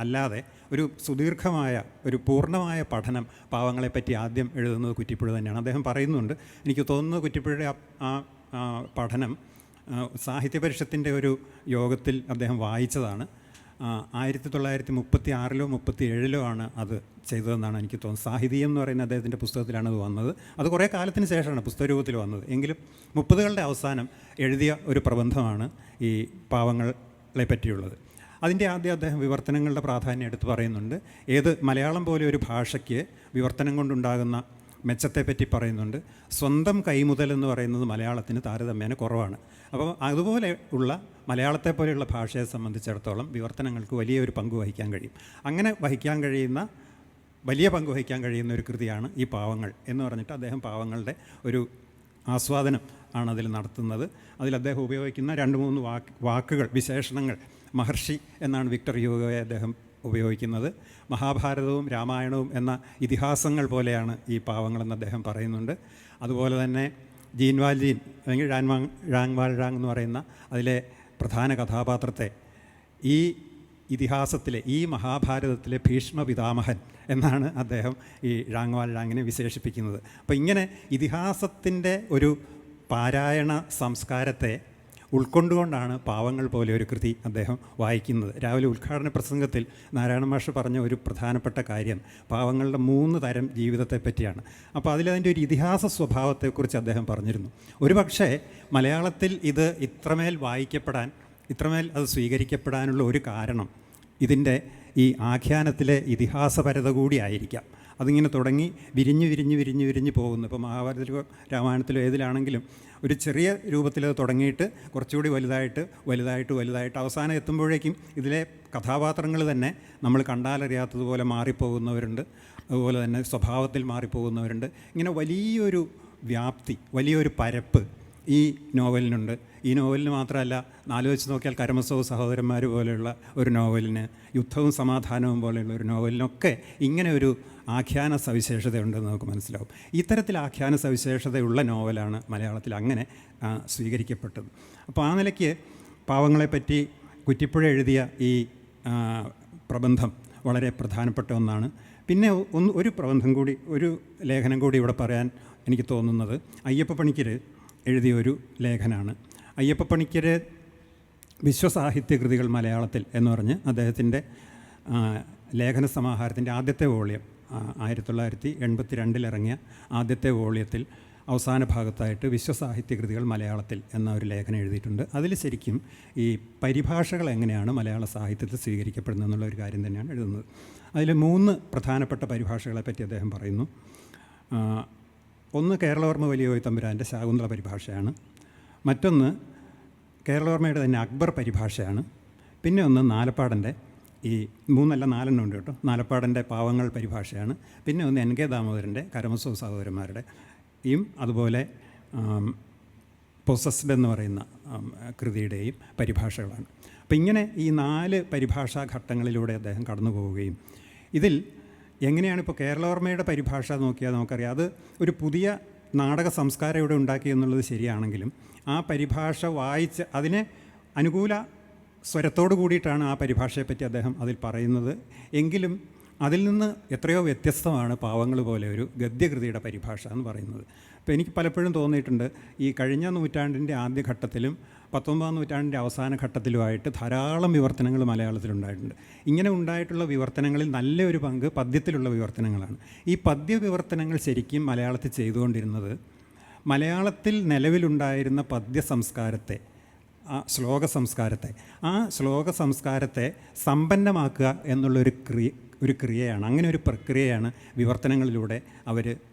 അല്ലാതെ ഒരു സുദീർഘമായ ഒരു പൂർണ്ണമായ പഠനം പാവങ്ങളെപ്പറ്റി ആദ്യം എഴുതുന്നത് കുറ്റിപ്പുഴ തന്നെയാണ്. അദ്ദേഹം പറയുന്നുണ്ട്, എനിക്ക് തോന്നുന്നത് കുറ്റിപ്പുഴയുടെ ആ പഠനം സാഹിത്യപരിഷത്തിൻ്റെ ഒരു യോഗത്തിൽ അദ്ദേഹം വായിച്ചതാണ്. 1936 37 ആണ് അത് ചെയ്തതെന്നാണ് എനിക്ക് തോന്നുന്നത്. സാഹിതീയം എന്ന് പറയുന്ന അദ്ദേഹത്തിൻ്റെ പുസ്തകത്തിലാണ് അത് വന്നത്. അത് കുറേ കാലത്തിന് ശേഷമാണ് പുസ്തകരൂപത്തിൽ വന്നത്. എങ്കിലും 30കളുടെ അവസാനം എഴുതിയ ഒരു പ്രബന്ധമാണ് ഈ പാവങ്ങളെ പറ്റിയുള്ളത്. അതിൻ്റെ ആദ്യം അദ്ദേഹം വിവർത്തനങ്ങളുടെ പ്രാധാന്യം എടുത്ത് പറയുന്നുണ്ട്. മലയാളം പോലെ ഒരു ഭാഷയ്ക്ക് വിവർത്തനം കൊണ്ടുണ്ടാകുന്ന മെച്ചത്തെപ്പറ്റി പറയുന്നുണ്ട്. സ്വന്തം കൈമുതൽ എന്ന് പറയുന്നത് മലയാളത്തിന് താരതമ്യേന കുറവാണ്. അപ്പോൾ അതുപോലെ ഉള്ള മലയാളത്തെ പോലെയുള്ള ഭാഷയെ സംബന്ധിച്ചിടത്തോളം വിവർത്തനങ്ങൾക്ക് വലിയൊരു പങ്ക് വഹിക്കാൻ കഴിയും. അങ്ങനെ വലിയ പങ്ക് വഹിക്കാൻ കഴിയുന്ന ഒരു കൃതിയാണ് ഈ പാവങ്ങൾ എന്ന് പറഞ്ഞിട്ട് അദ്ദേഹം പാവങ്ങളുടെ ഒരു ആസ്വാദനം ആണ് അതിൽ നടത്തുന്നത്. അതിൽ അദ്ദേഹം ഉപയോഗിക്കുന്ന 2-3 വാക്കുകൾ, വിശേഷണങ്ങൾ, മഹർഷി എന്നാണ് വിക്ടർ ഹ്യൂഗോയെ അദ്ദേഹം ഉപയോഗിക്കുന്നത്. മഹാഭാരതവും രാമായണവും എന്ന ഇതിഹാസങ്ങൾ പോലെയാണ് ഈ പാവങ്ങളെന്ന് അദ്ദേഹം പറയുന്നുണ്ട്. അതുപോലെ തന്നെ ജീൻ വാൽജീൻ അല്ലെങ്കിൽ ഴാങ് വാൽ ഴാങ് എന്ന് പറയുന്ന അതിലെ പ്രധാന കഥാപാത്രത്തെ ഇതിഹാസത്തിലെ ഈ മഹാഭാരതത്തിലെ ഭീഷ്മ പിതാമഹൻ എന്നാണ് അദ്ദേഹം ഈ ഴാങ്വാൽ ഴാങ്ങിനെ വിശേഷിപ്പിക്കുന്നത്. അപ്പോൾ ഇങ്ങനെ ഇതിഹാസത്തിൻ്റെ ഒരു പാരായണ സംസ്കാരത്തെ ഉൾക്കൊണ്ടുകൊണ്ടാണ് പാവങ്ങൾ പോലെ ഒരു കൃതി അദ്ദേഹം വായിക്കുന്നത്. രാവിലെ ഉദ്ഘാടന പ്രസംഗത്തിൽ നാരായണ മാഷ് പറഞ്ഞ ഒരു പ്രധാനപ്പെട്ട കാര്യം പാവങ്ങളുടെ 3 തരം ജീവിതത്തെ പറ്റിയാണ്. അപ്പോൾ അതിലതിൻ്റെ ഒരു ഇതിഹാസ സ്വഭാവത്തെക്കുറിച്ച് അദ്ദേഹം പറഞ്ഞിരുന്നു. ഒരു പക്ഷേ മലയാളത്തിൽ ഇത് ഇത്രമേൽ വായിക്കപ്പെടാൻ, ഇത്രമേൽ അത് സ്വീകരിക്കപ്പെടാനുള്ള ഒരു കാരണം ഇതിൻ്റെ ഈ ആഖ്യാനത്തിലെ ഇതിഹാസപരത കൂടിയായിരിക്കാം. അതിങ്ങനെ തുടങ്ങി വിരിഞ്ഞ് പോകുന്നു. ഇപ്പോൾ മഹാഭാരതത്തിലോ രാമായണത്തിലോ ഏതിലാണെങ്കിലും ഒരു ചെറിയ രൂപത്തിൽ അത് തുടങ്ങിയിട്ട് കുറച്ചുകൂടി വലുതായിട്ട് അവസാനം എത്തുമ്പോഴേക്കും ഇതിലെ കഥാപാത്രങ്ങൾ തന്നെ നമ്മൾ കണ്ടാലറിയാത്തതുപോലെ മാറിപ്പോകുന്നവരുണ്ട്, അതുപോലെ തന്നെ സ്വഭാവത്തിൽ മാറിപ്പോകുന്നവരുണ്ട്. ഇങ്ങനെ വലിയൊരു വ്യാപ്തി, വലിയൊരു പരപ്പ് ഈ നോവലിനുണ്ട്. ഈ നോവലിന് മാത്രമല്ല, 4 വെച്ച് നോക്കിയാൽ കരമസവ് സഹോദരന്മാർ പോലെയുള്ള ഒരു നോവലിന്, യുദ്ധവും സമാധാനവും പോലെയുള്ള ഒരു നോവലിനൊക്കെ ഇങ്ങനെ ഒരു ആഖ്യാന സവിശേഷതയുണ്ടെന്ന് നമുക്ക് മനസ്സിലാവും. ഇത്തരത്തിൽ ആഖ്യാന സവിശേഷതയുള്ള നോവലാണ് മലയാളത്തിൽ അങ്ങനെ സ്വീകരിക്കപ്പെട്ടത്. അപ്പോൾ ആ നിലയ്ക്ക് പാവങ്ങളെപ്പറ്റി കുറ്റിപ്പുഴ എഴുതിയ ഈ പ്രബന്ധം വളരെ പ്രധാനപ്പെട്ട ഒന്നാണ്. പിന്നെ ഒരു പ്രബന്ധം കൂടി, ഒരു ലേഖനം കൂടി ഇവിടെ പറയാൻ എനിക്ക് തോന്നുന്നത് അയ്യപ്പ പണിക്കർ എഴുതിയൊരു ലേഖനമാണ്. അയ്യപ്പ പണിക്കർ വിശ്വസാഹിത്യകൃതികൾ മലയാളത്തിൽ എന്ന് പറഞ്ഞ് അദ്ദേഹത്തിൻ്റെ ലേഖന സമാഹാരത്തിൻ്റെ ആദ്യത്തെ വോളിയം 1982 ഇറങ്ങിയ ആദ്യത്തെ വോളിയത്തിൽ അവസാന ഭാഗത്തായിട്ട് വിശ്വസാഹിത്യകൃതികൾ മലയാളത്തിൽ എന്ന ഒരു ലേഖനം എഴുതിയിട്ടുണ്ട്. അതിൽ ശരിക്കും ഈ പരിഭാഷകൾ എങ്ങനെയാണ് മലയാള സാഹിത്യത്തിൽ സ്വീകരിക്കപ്പെടുന്നത് എന്നുള്ള ഒരു കാര്യം തന്നെയാണ് എഴുതുന്നത്. അതിൽ 3 പ്രധാനപ്പെട്ട പരിഭാഷകളെപ്പറ്റി അദ്ദേഹം പറയുന്നു. ഒന്ന് കേരളവർമ്മ വലിയ തമ്പുരാൻ്റെ ശാകുന്തള പരിഭാഷയാണ്. മറ്റൊന്ന് കേരളവർമ്മയുടെ തന്നെ അക്ബർ പരിഭാഷയാണ്. പിന്നെ ഒന്ന് നാലപ്പാടൻ്റെ, ഈ 3 അല്ല 4 ഉണ്ട് കേട്ടോ, നാലപ്പാടൻ്റെ പാവങ്ങൾ പരിഭാഷയാണ്. പിന്നെ ഒന്ന് NK ദാമോദരൻ്റെ കരമസവ് സഹോദരന്മാരുടെ അതുപോലെ പൊസസ്ഡ് എന്ന് പറയുന്ന കൃതിയുടെയും പരിഭാഷകളാണ്. അപ്പം ഇങ്ങനെ ഈ 4 പരിഭാഷാ ഘട്ടങ്ങളിലൂടെ അദ്ദേഹം കടന്നു പോവുകയും ഇതിൽ എങ്ങനെയാണ് ഇപ്പോൾ കേരളവർമ്മയുടെ പരിഭാഷ നോക്കിയാൽ നമുക്കറിയാം, അത് ഒരു പുതിയ നാടക സംസ്കാരം ഇവിടെ ഉണ്ടാക്കി എന്നുള്ളത് ശരിയാണെങ്കിലും ആ പരിഭാഷ വായിച്ച് അതിനെ അനുകൂല സ്വരത്തോടു കൂടിയിട്ടാണ് ആ പരിഭാഷയെപ്പറ്റി അദ്ദേഹം അതിൽ പറയുന്നത്. എങ്കിലും അതിൽ നിന്ന് എത്രയോ വ്യത്യസ്തമാണ് പാവങ്ങൾ പോലെ ഒരു ഗദ്യകൃതിയുടെ പരിഭാഷ എന്ന് പറയുന്നത്. അപ്പോൾ എനിക്ക് പലപ്പോഴും തോന്നിയിട്ടുണ്ട്, ഈ കഴിഞ്ഞ നൂറ്റാണ്ടിൻ്റെ ആദ്യഘട്ടത്തിലും 19-ാം നൂറ്റാണ്ടിൻ്റെ അവസാന ഘട്ടത്തിലുമായിട്ട് ധാരാളം വിവർത്തനങ്ങൾ മലയാളത്തിലുണ്ടായിട്ടുണ്ട്. ഇങ്ങനെ ഉണ്ടായിട്ടുള്ള വിവർത്തനങ്ങളിൽ നല്ലൊരു പങ്ക് പദ്യത്തിലുള്ള വിവർത്തനങ്ങളാണ്. ഈ പദ്യ വിവർത്തനങ്ങൾ ശരിക്കും മലയാളത്തിൽ ചെയ്തുകൊണ്ടിരുന്നത് മലയാളത്തിൽ നിലവിലുണ്ടായിരുന്ന പദ്യ സംസ്കാരത്തെ, ആ ശ്ലോക സംസ്കാരത്തെ സമ്പന്നമാക്കുക എന്നുള്ളൊരു ക്രിയയാണ്. അങ്ങനെ ഒരു പ്രക്രിയയാണ് വിവർത്തനങ്ങളിലൂടെ അവർ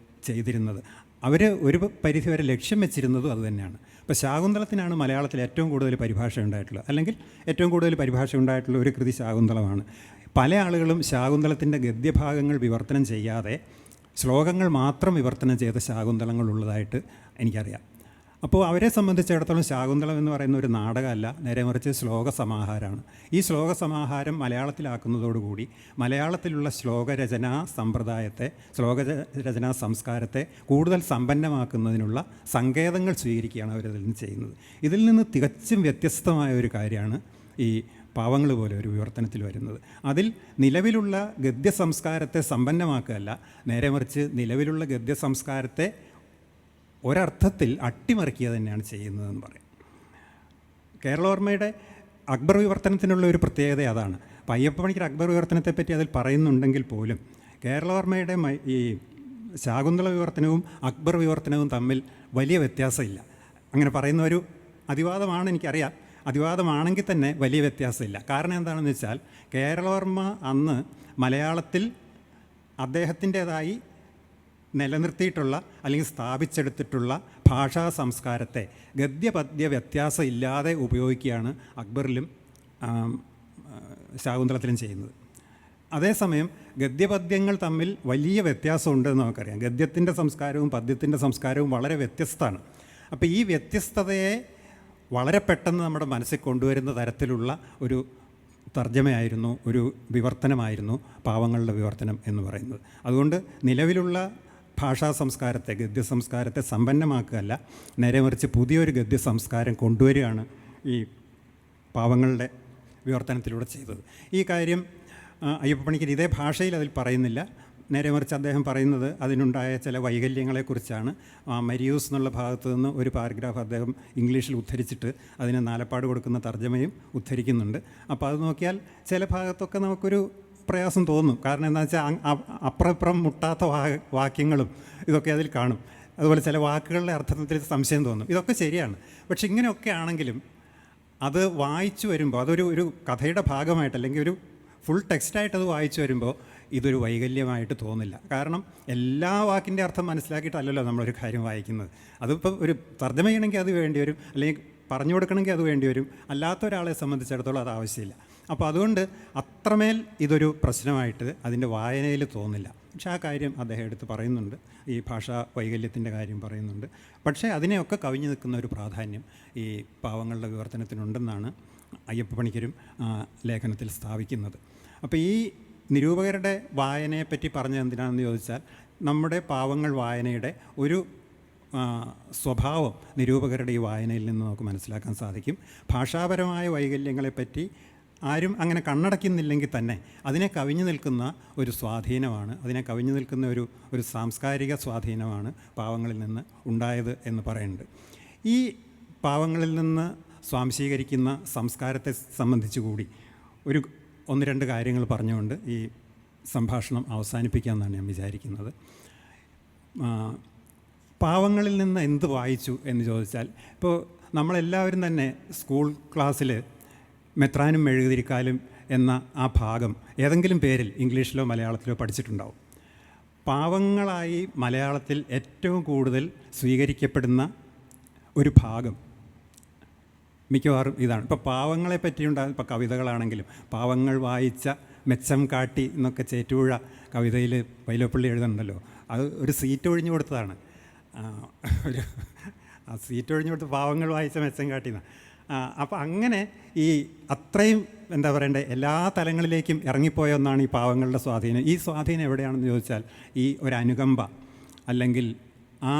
ചെയ്തിരുന്നത്. അവർ ഒരു പരിധിവരെ ലക്ഷ്യം വെച്ചിരുന്നതും അതുതന്നെയാണ്. ഇപ്പോൾ ശാകുന്തളത്തിനാണ് മലയാളത്തിൽ ഏറ്റവും കൂടുതൽ പരിഭാഷ ഉണ്ടായിട്ടുള്ളത്, അല്ലെങ്കിൽ ഏറ്റവും കൂടുതൽ പരിഭാഷ ഉണ്ടായിട്ടുള്ള ഒരു കൃതി ശാകുന്തളമാണ്. പല ആളുകളും ശാകുന്തളത്തിൻ്റെ ഗദ്യഭാഗങ്ങൾ വിവർത്തനം ചെയ്യാതെ ശ്ലോകങ്ങൾ മാത്രം വിവർത്തനം ചെയ്ത ശാകുന്തളങ്ങളുള്ളതായിട്ട് എനിക്കറിയാം. അപ്പോൾ അവരെ സംബന്ധിച്ചിടത്തോളം ശാകുന്തളം എന്ന് പറയുന്ന ഒരു നാടകമല്ല, നേരെ മറിച്ച് ശ്ലോക സമാഹാരമാണ്. ഈ ശ്ലോക സമാഹാരം മലയാളത്തിലാക്കുന്നതോടുകൂടി മലയാളത്തിലുള്ള ശ്ലോകരചനാ സമ്പ്രദായത്തെ, ശ്ലോകരചനാ സംസ്കാരത്തെ കൂടുതൽ സമ്പന്നമാക്കുന്നതിനുള്ള സങ്കേതങ്ങൾ സ്വീകരിക്കുകയാണ് അവരതിൽ നിന്ന് ചെയ്യുന്നത്. ഇതിൽ നിന്ന് തികച്ചും വ്യത്യസ്തമായ ഒരു കാര്യമാണ് ഈ പാവങ്ങൾ പോലെ ഒരു വിവർത്തനത്തിൽ വരുന്നത്. അതിൽ നിലവിലുള്ള ഗദ്യ സംസ്കാരത്തെ സമ്പന്നമാക്കുകയല്ല, നേരെ മറിച്ച് നിലവിലുള്ള ഗദ്യ സംസ്കാരത്തെ ഒരർത്ഥത്തിൽ അട്ടിമറിക്കുക തന്നെയാണ് ചെയ്യുന്നതെന്ന് പറയും. കേരളവർമ്മയുടെ അക്ബർ വിവർത്തനത്തിനുള്ള ഒരു പ്രത്യേകത അതാണ്. അപ്പോൾ അയ്യപ്പ പണിക്കർ അക്ബർ വിവർത്തനത്തെപ്പറ്റി അതിൽ പറയുന്നുണ്ടെങ്കിൽ പോലും കേരളവർമ്മയുടെ ഈ ശാകുന്തള വിവർത്തനവും അക്ബർ വിവർത്തനവും തമ്മിൽ വലിയ വ്യത്യാസമില്ല. അങ്ങനെ പറയുന്ന ഒരു അതിവാദമാണ്, എനിക്കറിയാം. അതിവാദമാണെങ്കിൽ തന്നെ വലിയ വ്യത്യാസമില്ല. കാരണം എന്താണെന്ന് വെച്ചാൽ കേരളവർമ്മ അന്ന് മലയാളത്തിൽ അദ്ദേഹത്തിൻ്റേതായി നിലനിർത്തിയിട്ടുള്ള അല്ലെങ്കിൽ സ്ഥാപിച്ചെടുത്തിട്ടുള്ള ഭാഷാ സംസ്കാരത്തെ ഗദ്യപദ്യ വ്യത്യാസം ഇല്ലാതെ ഉപയോഗിക്കുകയാണ് അക്ബറിലും ശാകുന്തളത്തിലും ചെയ്യുന്നത്. അതേസമയം ഗദ്യപദ്യങ്ങൾ തമ്മിൽ വലിയ വ്യത്യാസമുണ്ടെന്ന് നമുക്കറിയാം. ഗദ്യത്തിൻ്റെ സംസ്കാരവും പദ്യത്തിൻ്റെ സംസ്കാരവും വളരെ വ്യത്യസ്തമാണ്. അപ്പോൾ ഈ വ്യത്യസ്തതയെ വളരെ പെട്ടെന്ന് നമ്മുടെ മനസ്സിൽ കൊണ്ടുവരുന്ന തരത്തിലുള്ള ഒരു തർജ്ജമയായിരുന്നു, ഒരു വിവർത്തനമായിരുന്നു പാവങ്ങളുടെ വിവർത്തനം എന്ന് പറയുന്നത്. അതുകൊണ്ട് നിലവിലുള്ള ഭാഷാ സംസ്കാരത്തെ, ഗദ്യ സംസ്കാരത്തെ സമ്പന്നമാക്കുകയല്ല, നേരെ മറിച്ച് പുതിയൊരു ഗദ്യ സംസ്കാരം കൊണ്ടുവരികയാണ് ഈ പാവങ്ങളുടെ വിവർത്തനത്തിലൂടെ ചെയ്തത്. ഈ കാര്യം അയ്യപ്പ പണിക്കർ ഇതേ ഭാഷയിൽ അതിൽ പറയുന്നില്ല. നേരെ മറിച്ച് അദ്ദേഹം പറയുന്നത് അതിനുണ്ടായ ചില വൈകല്യങ്ങളെക്കുറിച്ചാണ്. മരിയൂസ് എന്നുള്ള ഭാഗത്തു നിന്ന് ഒരു പാരഗ്രാഫ് അദ്ദേഹം ഇംഗ്ലീഷിൽ ഉദ്ധരിച്ചിട്ട് അതിന് നാലപ്പാട് കൊടുക്കുന്ന തർജ്ജമയും ഉദ്ധരിക്കുന്നുണ്ട്. അപ്പോൾ അത് നോക്കിയാൽ ചില ഭാഗത്തൊക്കെ നമുക്കൊരു പ്രയാസം തോന്നും. കാരണം എന്താ വെച്ചാൽ അപ്പുറം മുട്ടാത്ത വാക്യങ്ങളും ഇതൊക്കെ അതിൽ കാണും. അതുപോലെ ചില വാക്കുകളുടെ അർത്ഥത്തിൽ സംശയം തോന്നും. ഇതൊക്കെ ശരിയാണ്. പക്ഷെ ഇങ്ങനെയൊക്കെ ആണെങ്കിലും അത് വായിച്ചു വരുമ്പോൾ അതൊരു കഥയുടെ ഭാഗമായിട്ട് അല്ലെങ്കിൽ ഒരു ഫുൾ ടെക്സ്റ്റായിട്ട് അത് വായിച്ചു വരുമ്പോൾ ഇതൊരു വൈകല്യമായിട്ട് തോന്നില്ല. കാരണം എല്ലാ വാക്കിൻ്റെ അർത്ഥം മനസ്സിലാക്കിയിട്ടല്ലല്ലോ നമ്മളൊരു കാര്യം വായിക്കുന്നത്. അതിപ്പോൾ ഒരു തർജ്ജമ ചെയ്യണമെങ്കിൽ അത് വേണ്ടി വരും, അല്ലെങ്കിൽ പറഞ്ഞു കൊടുക്കണമെങ്കിൽ അത് വേണ്ടി വരും. അല്ലാത്ത ഒരാളെ സംബന്ധിച്ചിടത്തോളം അത് ആവശ്യമില്ല. അപ്പോൾ അതുകൊണ്ട് അത്രമേൽ ഇതൊരു പ്രശ്നമായിട്ട് അതിൻ്റെ വായനയിൽ തോന്നില്ല. പക്ഷേ ആ കാര്യം അദ്ദേഹം എടുത്ത് പറയുന്നുണ്ട്, ഈ ഭാഷാ വൈകല്യത്തിൻ്റെ കാര്യം പറയുന്നുണ്ട്. പക്ഷേ അതിനെയൊക്കെ കവിഞ്ഞു നിൽക്കുന്ന ഒരു പ്രാധാന്യം ഈ പാവങ്ങളുടെ വിവർത്തനത്തിനുണ്ടെന്നാണ് അയ്യപ്പ പണിക്കരും ലേഖനത്തിൽ സ്ഥാപിക്കുന്നത്. അപ്പോൾ ഈ നിരൂപകരുടെ വായനയെപ്പറ്റി പറഞ്ഞത് എന്തിനാണെന്ന് ചോദിച്ചാൽ, നമ്മുടെ പാവങ്ങൾ വായനയുടെ ഒരു സ്വഭാവം നിരൂപകരുടെ ഈ വായനയിൽ നിന്ന് നമുക്ക് മനസ്സിലാക്കാൻ സാധിക്കും. ഭാഷാപരമായ വൈകല്യങ്ങളെപ്പറ്റി ആരും അങ്ങനെ കണ്ണടയ്ക്കുന്നില്ലെങ്കിൽ തന്നെ അതിനെ കവിഞ്ഞു നിൽക്കുന്ന ഒരു സ്വാധീനമാണ്, അതിനെ കവിഞ്ഞു നിൽക്കുന്ന ഒരു സാംസ്കാരിക സ്വാധീനമാണ് പാവങ്ങളിൽ നിന്ന് ഉണ്ടായത് എന്ന് പറയുന്നുണ്ട്. ഈ പാവങ്ങളിൽ നിന്ന് സ്വാംശീകരിക്കുന്ന സംസ്കാരത്തെ സംബന്ധിച്ച് കൂടി ഒന്ന് രണ്ട് കാര്യങ്ങൾ പറഞ്ഞുകൊണ്ട് ഈ സംഭാഷണം അവസാനിപ്പിക്കാമെന്നാണ് ഞാൻ വിചാരിക്കുന്നത്. പാവങ്ങളിൽ നിന്ന് എന്ത് വായിച്ചു എന്ന് ചോദിച്ചാൽ, ഇപ്പോൾ നമ്മളെല്ലാവരും തന്നെ സ്കൂൾ ക്ലാസ്സിൽ മെത്രാനും മെഴുകുതിരിക്കാലും എന്ന ആ ഭാഗം ഏതെങ്കിലും പേരിൽ ഇംഗ്ലീഷിലോ മലയാളത്തിലോ പഠിച്ചിട്ടുണ്ടാവും. പാവങ്ങളായി മലയാളത്തിൽ ഏറ്റവും കൂടുതൽ സ്വീകരിക്കപ്പെടുന്ന ഒരു ഭാഗം മിക്കവാറും ഇതാണ്. ഇപ്പോൾ പാവങ്ങളെ പറ്റിയുണ്ടാകും. ഇപ്പോൾ കവിതകളാണെങ്കിലും പാവങ്ങൾ വായിച്ച മെച്ചം കാട്ടി എന്നൊക്കെ ചേറ്റുപുഴ കവിതയിൽ വൈലോപ്പള്ളി എഴുതുന്നുണ്ടല്ലോ, അത് ഒരു സീറ്റ് ഒഴിഞ്ഞു കൊടുത്തതാണ്. ആ സീറ്റ് ഒഴിഞ്ഞു കൊടുത്ത് പാവങ്ങൾ വായിച്ച മെച്ചം കാട്ടിയെന്ന്. അപ്പോൾ അങ്ങനെ ഈ അത്രയും എന്താ പറയണ്ടേ, എല്ലാ തലങ്ങളിലേക്കും ഇറങ്ങിപ്പോയ ഒന്നാണ് ഈ പാവങ്ങളുടെ സ്വാധീനം. ഈ സ്വാധീനം എവിടെയാണെന്ന് ചോദിച്ചാൽ, ഈ ഒരു അനുകമ്പ അല്ലെങ്കിൽ ആ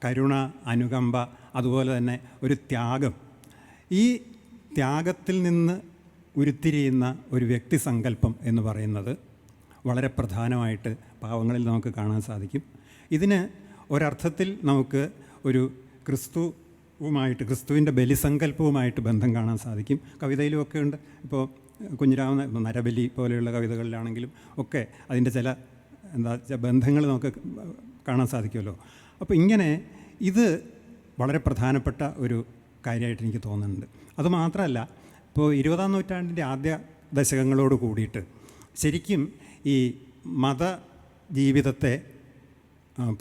കരുണ, അനുകമ്പ, അതുപോലെ തന്നെ ഒരു ത്യാഗം, ഈ ത്യാഗത്തിൽ നിന്ന് ഉരുത്തിരിയുന്ന ഒരു വ്യക്തിസങ്കല്പം എന്ന് പറയുന്നത് വളരെ പ്രധാനമായിട്ട് പാവങ്ങളിൽ നമുക്ക് കാണാൻ സാധിക്കും. ഇതിന് ഒരർത്ഥത്തിൽ നമുക്ക് ഒരു ക്രിസ്തുവിൻ്റെ ബലിസങ്കല്പവുമായിട്ട് ബന്ധം കാണാൻ സാധിക്കും. കവിതയിലുമൊക്കെ ഉണ്ട്. ഇപ്പോൾ കുഞ്ഞിരാമൻ നരബലി പോലെയുള്ള കവിതകളിലാണെങ്കിലും ഒക്കെ അതിൻ്റെ ചില ബന്ധങ്ങൾ നമുക്ക് കാണാൻ സാധിക്കുമല്ലോ. അപ്പോൾ ഇങ്ങനെ ഇത് വളരെ പ്രധാനപ്പെട്ട ഒരു കാര്യമായിട്ട് എനിക്ക് തോന്നുന്നുണ്ട്. അതുമാത്രമല്ല, ഇപ്പോൾ 20-ാം നൂറ്റാണ്ടിൻ്റെ ആദ്യ ദശകങ്ങളോട് കൂടിയിട്ട് ശരിക്കും ഈ മതജീവിതത്തെ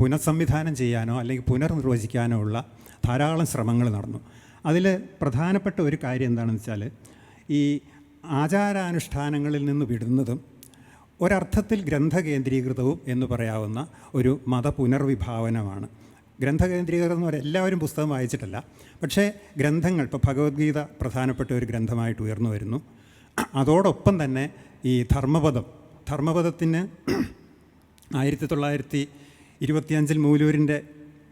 പുനഃസംവിധാനം ചെയ്യാനോ അല്ലെങ്കിൽ പുനർനിർവചിക്കാനോ ഉള്ള ധാരാളം ശ്രമങ്ങൾ നടന്നു. അതിൽ പ്രധാനപ്പെട്ട ഒരു കാര്യം എന്താണെന്ന് വെച്ചാൽ, ഈ ആചാരാനുഷ്ഠാനങ്ങളിൽ നിന്ന് വിടുന്നതും ഒരർത്ഥത്തിൽ ഗ്രന്ഥകേന്ദ്രീകൃതവും എന്ന് പറയാവുന്ന ഒരു മതപുനർവിഭാവനമാണ്. ഗ്രന്ഥകേന്ദ്രീകൃതം എന്ന് പറയാൻ എല്ലാവരും പുസ്തകം വായിച്ചിട്ടല്ല, പക്ഷേ ഗ്രന്ഥങ്ങൾ, ഇപ്പോൾ ഭഗവത്ഗീത പ്രധാനപ്പെട്ട ഒരു ഗ്രന്ഥമായിട്ട് ഉയർന്നു വരുന്നു. അതോടൊപ്പം തന്നെ ഈ ധർമ്മപദത്തിന് 1925 മൂലൂരിൻ്റെ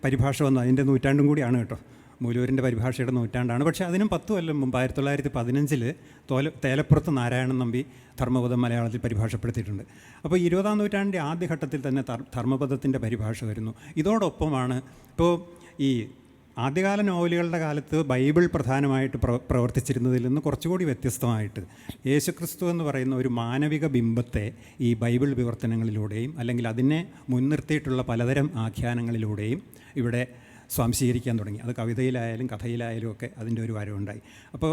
പരിഭാഷ വന്നു. അതിൻ്റെ നൂറ്റാണ്ടും കൂടിയാണ് കേട്ടോ, മൂലൂരിൻ്റെ പരിഭാഷയുടെ നൂറ്റാണ്ടാണ്. പക്ഷേ അതിനും 10 കൊല്ലം മുമ്പ് 1915 തേലപ്പുറത്ത് നാരായണൻ നമ്പി ധർമ്മപദം മലയാളത്തിൽ പരിഭാഷപ്പെടുത്തിയിട്ടുണ്ട്. അപ്പോൾ 20-ാം നൂറ്റാണ്ടിൻ്റെ ആദ്യഘട്ടത്തിൽ തന്നെ ധർമ്മപദത്തിൻ്റെ പരിഭാഷ വരുന്നു. ഇതോടൊപ്പമാണ് ഇപ്പോൾ ഈ ആദ്യകാല നോവലുകളുടെ കാലത്ത് ബൈബിൾ പ്രധാനമായിട്ട് പ്രവർത്തിച്ചിരുന്നതിൽ നിന്ന് കുറച്ചുകൂടി വ്യത്യസ്തമായിട്ട് യേശുക്രിസ്തു എന്ന് പറയുന്ന ഒരു മാനവിക ബിംബത്തെ ഈ ബൈബിൾ വിവർത്തനങ്ങളിലൂടെയും അല്ലെങ്കിൽ അതിനെ മുൻനിർത്തിയിട്ടുള്ള പലതരം ആഖ്യാനങ്ങളിലൂടെയും ഇവിടെ സ്വാംശീകരിക്കാൻ തുടങ്ങി. അത് കവിതയിലായാലും കഥയിലായാലും ഒക്കെ അതിൻ്റെ ഒരു വരവുണ്ടായി. അപ്പോൾ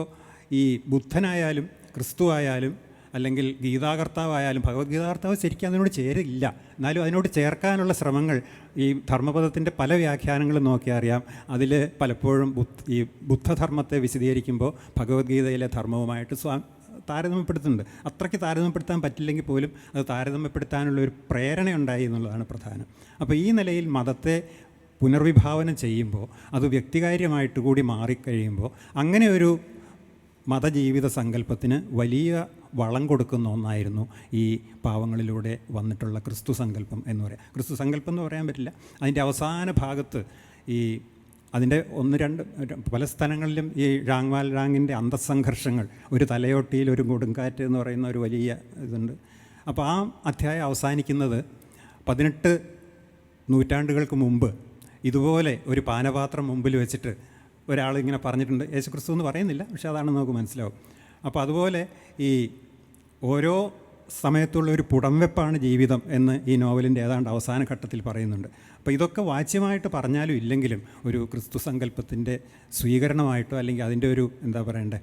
ഈ ബുദ്ധനായാലും ക്രിസ്തു ആയാലും അല്ലെങ്കിൽ ഗീതാകർത്താവായാലും, ഭഗവത്ഗീതാകർത്താവ് ശരിക്കും അതിനോട് ചേരില്ല, എന്നാലും അതിനോട് ചേർക്കാനുള്ള ശ്രമങ്ങൾ ഈ ധർമ്മപദത്തിൻ്റെ പല വ്യാഖ്യാനങ്ങളും നോക്കിയാൽ അറിയാം. അതിൽ പലപ്പോഴും ഈ ബുദ്ധധർമ്മത്തെ വിശദീകരിക്കുമ്പോൾ ഭഗവത്ഗീതയിലെ ധർമ്മവുമായിട്ട് താരതമ്യപ്പെടുത്തുന്നുണ്ട്. അത്രയ്ക്ക് താരതമ്യപ്പെടുത്താൻ പറ്റില്ലെങ്കിൽ പോലും അത് താരതമ്യപ്പെടുത്താനുള്ളൊരു പ്രേരണയുണ്ടായി എന്നുള്ളതാണ് പ്രധാനം. അപ്പോൾ ഈ നിലയിൽ മതത്തെ പുനർവിഭാവനം ചെയ്യുമ്പോൾ അത് വ്യക്തികാര്യമായിട്ട് കൂടി മാറിക്കഴിയുമ്പോൾ അങ്ങനെ ഒരു മതജീവിത സങ്കല്പത്തിന് വലിയ വളം കൊടുക്കുന്ന ഒന്നായിരുന്നു ഈ പാവങ്ങളിലൂടെ വന്നിട്ടുള്ള ക്രിസ്തു സങ്കല്പം എന്ന് പറയാം. ക്രിസ്തു സങ്കല്പം എന്ന് പറയാൻ പറ്റില്ല, അതിൻ്റെ അവസാന ഭാഗത്ത് ഈ അതിൻ്റെ പല സ്ഥലങ്ങളിലും ഈ ഴാങ്വാൽ ഴാങ്ങിൻ്റെ അന്തസ്സംഘർഷങ്ങൾ, ഒരു തലയോട്ടിയിൽ ഒരു കൊടുങ്കാറ്റ് എന്ന് പറയുന്ന ഒരു വലിയ ഇതുണ്ട്. അപ്പോൾ ആ അധ്യായം അവസാനിക്കുന്നത് 18 നൂറ്റാണ്ടുകൾക്ക് മുമ്പ് ഇതുപോലെ ഒരു പാനപാത്രം മുമ്പിൽ വെച്ചിട്ട് ഒരാൾ ഇങ്ങനെ പറഞ്ഞിട്ടുണ്ട്. യേശുക്രിസ്തു എന്ന് പറയുന്നില്ല, പക്ഷെ അതാണെന്ന് നമുക്ക് മനസ്സിലാവും. അപ്പോൾ അതുപോലെ ഈ ഓരോ സമയത്തുള്ള ഒരു പുടംവെപ്പാണ് ജീവിതം എന്ന് ഈ നോവലിൻ്റെ ഏതാണ്ട് അവസാന ഘട്ടത്തിൽ പറയുന്നുണ്ട്. അപ്പോൾ ഇതൊക്കെ വാച്യമായിട്ട് പറഞ്ഞാലും ഇല്ലെങ്കിലും ഒരു ക്രിസ്തു സങ്കല്പത്തിൻ്റെ സ്വീകരണമായിട്ടോ അല്ലെങ്കിൽ അതിൻ്റെ ഒരു എന്താ പറയണ്ടേ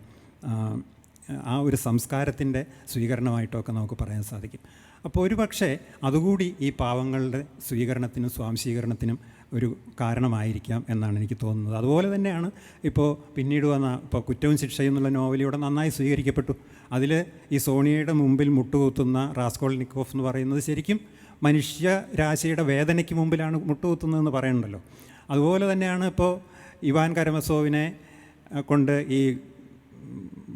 ആ ഒരു സംസ്കാരത്തിൻ്റെ സ്വീകരണമായിട്ടോ ഒക്കെ നമുക്ക് പറയാൻ സാധിക്കും. അപ്പോൾ ഒരു പക്ഷേ അതുകൂടി ഈ പാവങ്ങളുടെ സ്വീകരണത്തിനും സ്വാംശീകരണത്തിനും ഒരു കാരണമായിരിക്കാം എന്നാണ് എനിക്ക് തോന്നുന്നത്. അതുപോലെ തന്നെയാണ് ഇപ്പോൾ പിന്നീട് വന്ന ഇപ്പോൾ കുറ്റവും ശിക്ഷയും എന്നുള്ള നോവലിലൂടെ നന്നായി സ്വീകരിക്കപ്പെട്ടു. അതിൽ ഈ സോണിയയുടെ മുമ്പിൽ മുട്ടുകുത്തുന്ന റാസ്കോൾനിക്കോഫ് എന്ന് പറയുന്നത് ശരിക്കും മനുഷ്യരാശിയുടെ വേദനയ്ക്ക് മുമ്പിലാണ് മുട്ടുകുത്തുന്നതെന്ന് പറയുന്നുണ്ടല്ലോ. അതുപോലെ തന്നെയാണ് ഇപ്പോൾ ഇവാൻ കരമസോവിനെ കൊണ്ട് ഈ